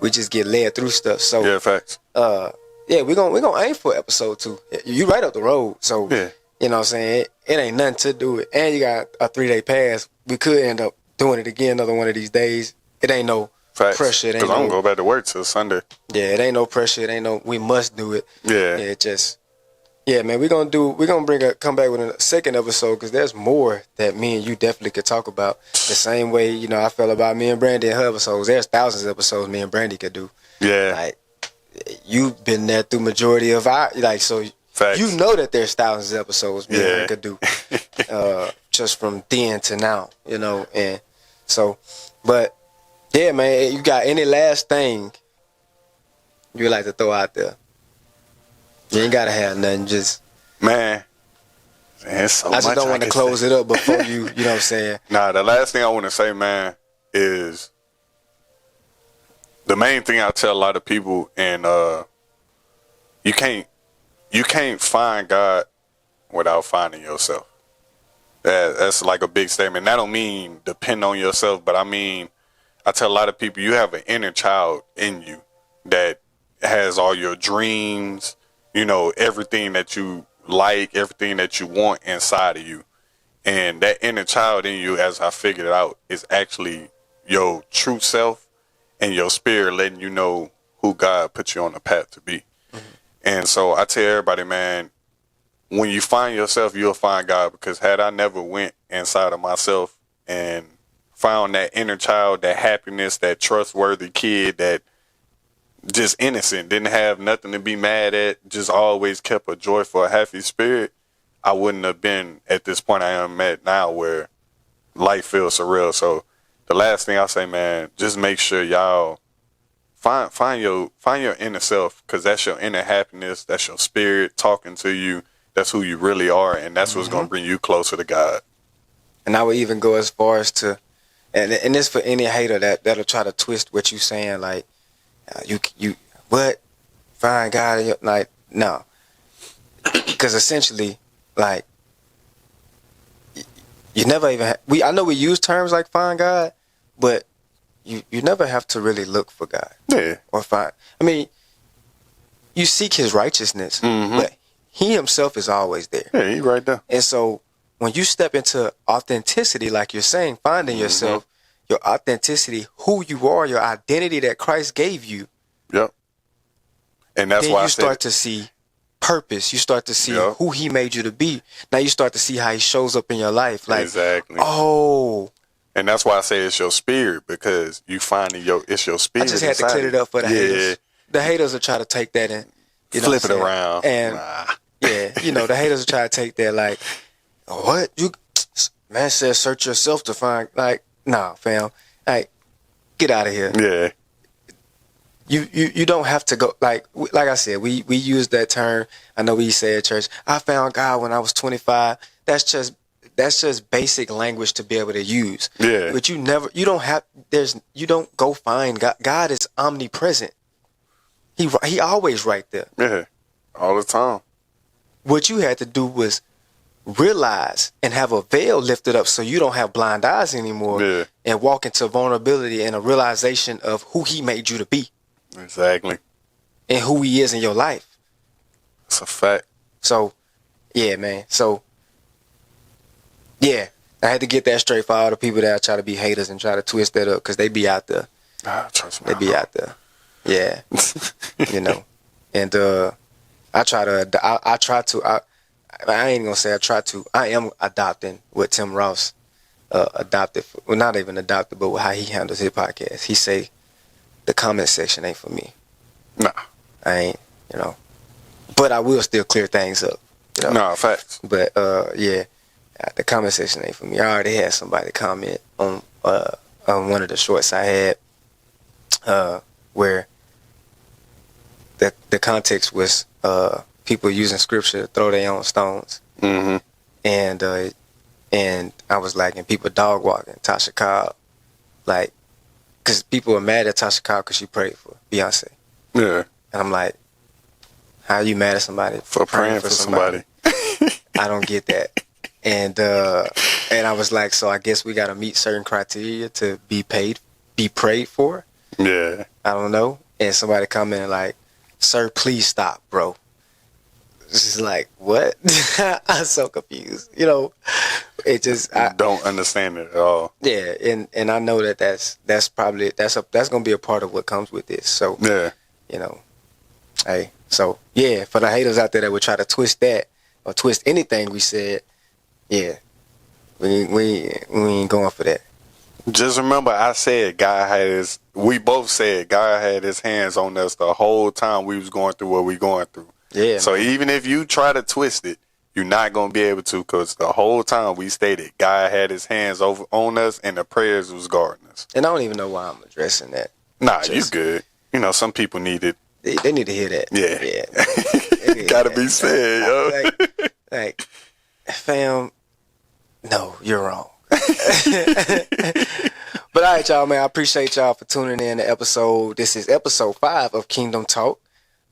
we just get led through stuff. So yeah, facts. Yeah, we're gonna aim for episode 2. You right up the road. So yeah. You know what I'm saying? It ain't nothing to do it. And you got a 3-day pass. We could end up doing it again another one of these days. It ain't no pressure. Because I'm going to go back to work till Sunday. Yeah, it ain't no pressure. It ain't no we must do it. Yeah. It just, yeah, man, we're going to come back with a second episode, because there's more that me and you definitely could talk about. The same way, I felt about me and Brandy and her episodes. There's thousands of episodes me and Brandy could do. Yeah. Like, you've been there through majority of so facts. You know that there's thousands of episodes me and her could do, just from then to now, and so, but yeah, man, you got any last thing you like to throw out there? You ain't gotta have nothing, just man, so I just don't want to close it up before you know what I'm saying. Nah, the last thing I want to say, man, is the main thing I tell a lot of people, and you can't find God without finding yourself. That's like a big statement. That don't mean depend on yourself, but I mean, I tell a lot of people, you have an inner child in you that has all your dreams, everything that you like, everything that you want inside of you. And that inner child in you, as I figured it out, is actually your true self and your spirit letting you know who God put you on the path to be. And so I tell everybody, man, when you find yourself, you'll find God. Because had I never went inside of myself and found that inner child, that happiness, that trustworthy kid, that just innocent, didn't have nothing to be mad at, just always kept a joyful, happy spirit, I wouldn't have been at this point I am at now where life feels surreal. So the last thing I say, man, just make sure y'all find your inner self, because that's your inner happiness, that's your spirit talking to you, that's who you really are, and that's what's going to bring you closer to God. And I would even go as far as to, and this for any hater that'll try to twist what you saying, like you what find God, like no, because essentially, like you never even I know we use terms like find God, but you never have to really look for God. Yeah. Or find. I mean, you seek His righteousness, but He Himself is always there. Yeah, He's right there. And so when you step into authenticity, like you're saying, finding yourself, your authenticity, who you are, your identity that Christ gave you. Yep. And that's then why you start to see purpose. You start to see who He made you to be. Now you start to see how He shows up in your life. Like, exactly. Oh. And that's why I say it's your spirit, because you finding it's your spirit. I just had to clear it up for the haters. The haters will try to take that and flip it around. And the haters will try to take that like, what? You man says search yourself to find, like, nah, fam. Like, get out of here. Yeah. You don't have to go, like I said, we use that term. I know we say at church, I found God when I was 25. That's just basic language to be able to use. Yeah. But you don't go find God. God is omnipresent. He always right there. Yeah. All the time. What you had to do was realize and have a veil lifted up so you don't have blind eyes anymore, and walk into vulnerability and a realization of who He made you to be. Exactly. And who He is in your life. That's a fact. So, yeah, man. So, yeah, I had to get that straight for all the people that try to be haters and try to twist that up, because they be out there. Trust me. They be out there. Yeah. And I ain't gonna say I try to. I am adopting what Tim Ross adopted. Well, not even adopted, but how he handles his podcast. He say, the comment section ain't for me. Nah. I ain't, But I will still clear things up. Nah, facts. But, the comment section ain't for me. I already had somebody comment on one of the shorts I had where the context was people using scripture to throw their own stones. Mm-hmm. And I was like, and people dog walking Tasha Cobb, like, because people were mad at Tasha Cobb because she prayed for Beyonce. Yeah. And I'm like, how are you mad at somebody for praying for somebody? I don't get that. And I was like, so I guess we got to meet certain criteria to be prayed for. Yeah. I don't know. And somebody commented like, sir, please stop, bro. It's just like, what? I'm so confused. It just, I don't understand it at all. Yeah. And I know that's probably, that's going to be a part of what comes with this. So, yeah. Hey, so yeah, for the haters out there that would try to twist that or twist anything we said, yeah, we ain't going for that. Just remember, we both said God had His hands on us the whole time we was going through what we going through. Yeah. So even if you try to twist it, you're not going to be able to, because the whole time we stated God had His hands on us and the prayers was guarding us. And I don't even know why I'm addressing that. Nah, you good. Some people need it. They need to hear that. Yeah. Gotta be said, yo. Like, fam, no, you're wrong. But all right, y'all, man, I appreciate y'all for tuning in to episode. This is episode 5 of Kingdom Talk.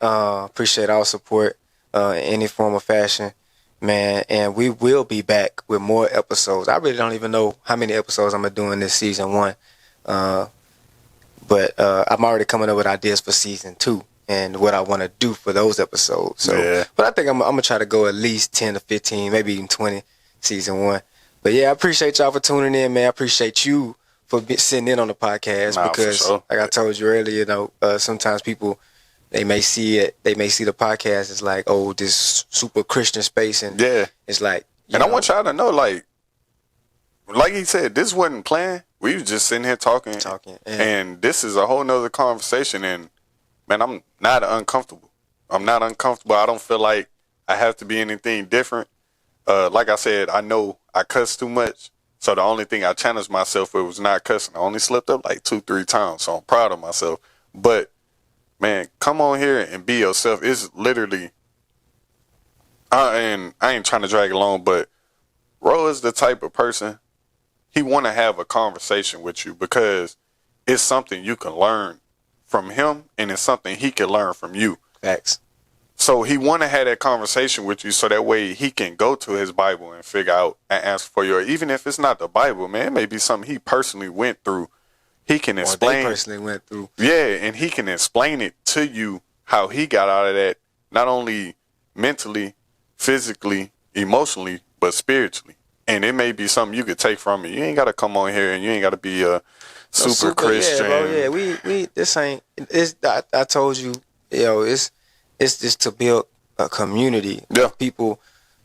Appreciate all support in any form or fashion, man. And we will be back with more episodes. I really don't even know how many episodes I'm gonna do in this season 1. But I'm already coming up with ideas for season 2 and what I want to do for those episodes. So, But I think I'm gonna try to go at least 10 to 15, maybe even 20 season 1. But yeah, I appreciate y'all for tuning in, man. I appreciate you for sitting in on the podcast because, for sure. like I told you earlier, you know, sometimes people they may see the podcast as like, oh, this super Christian space, and Yeah. it's like, And I want y'all to know, like he said, this wasn't planned. We was just sitting here talking. yeah. And this is a whole nother conversation. And man, I'm not uncomfortable. I don't feel like I have to be anything different. Like I said, I know I cuss too much. So the only thing I challenged myself with was not cussing. I only slipped up like 2-3 times. So I'm proud of myself. But man, come on here and be yourself. It's literally, and I ain't trying to drag it along, but Ro is the type of person, he want to have a conversation with you because it's something you can learn from him and it's something he can learn from you. Facts. So he want to have that conversation with you so that way he can go to his Bible and figure out and ask for you. Or even if it's not the Bible, man, it may be something he personally went through. He can explain. Or they personally went through. Yeah, and he can explain it to you how he got out of that, not only mentally, physically, emotionally, but spiritually. And it may be something you could take from it. You ain't got to come on here and you ain't got to be a super Christian. Yeah, bro, yeah, we this ain't. It's I told you, it's just to build a community of people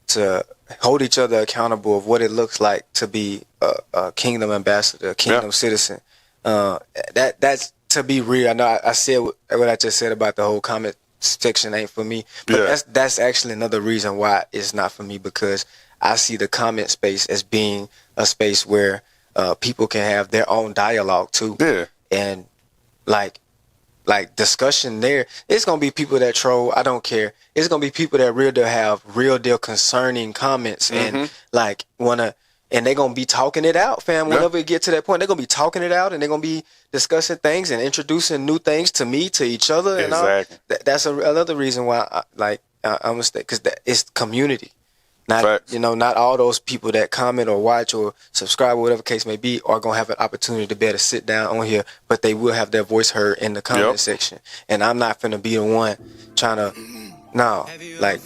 to hold each other accountable of what it looks like to be a kingdom ambassador, a kingdom citizen. That's to be real. I know I said what I just said about the whole comment section ain't for me, but that's actually another reason why it's not for me, because I see the comment space as being a space where people can have their own dialogue too. Yeah. And like discussion there, it's gonna be people that troll. I don't care. It's gonna be people that real deal have real deal concerning comments and like wanna, and they're gonna be talking it out, fam. Whenever it get to that point, they're gonna be talking it out and they're gonna be discussing things and introducing new things to me, to each other. Exactly. And that's another reason why I'm a stay, because it's community. Not Facts. Not all those people that comment or watch or subscribe or whatever case may be are gonna have an opportunity to be able to sit down on here, but they will have their voice heard in the comment section. And I'm not finna be the one trying to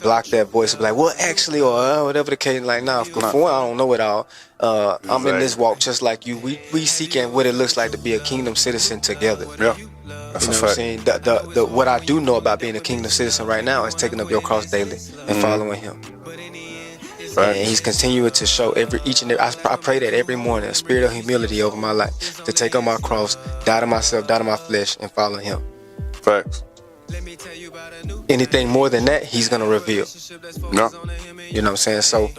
block that voice and be like, well, actually, or whatever the case. Like, for one, I don't know it all. I'm in this walk just like you. We seeking what it looks like to be a kingdom citizen together. Yeah. That's you know what I'm saying? The what I do know about being a kingdom citizen right now is taking up your cross daily and following him. Right. And he's continuing to show each and every. I pray that every morning, a spirit of humility over my life, to take on my cross, die to myself, die to my flesh, and follow him. Facts. Anything more than that, he's gonna reveal. No. You know what I'm saying? So,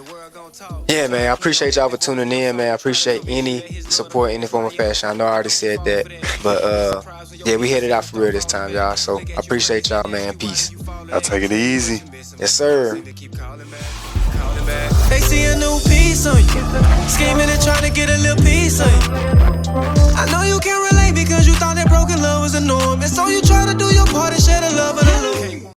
yeah, man, I appreciate y'all for tuning in, man. I appreciate any support in any form of fashion. I know I already said that, but yeah, we headed out for real this time, y'all. So I appreciate y'all, man. Peace. I'll take it easy. Yes, sir. They see a new piece on you, scheming and trying to get a little piece of you. I know you can't relate because you thought that broken love was the norm, and so you try to do your part and share the love of the Lord.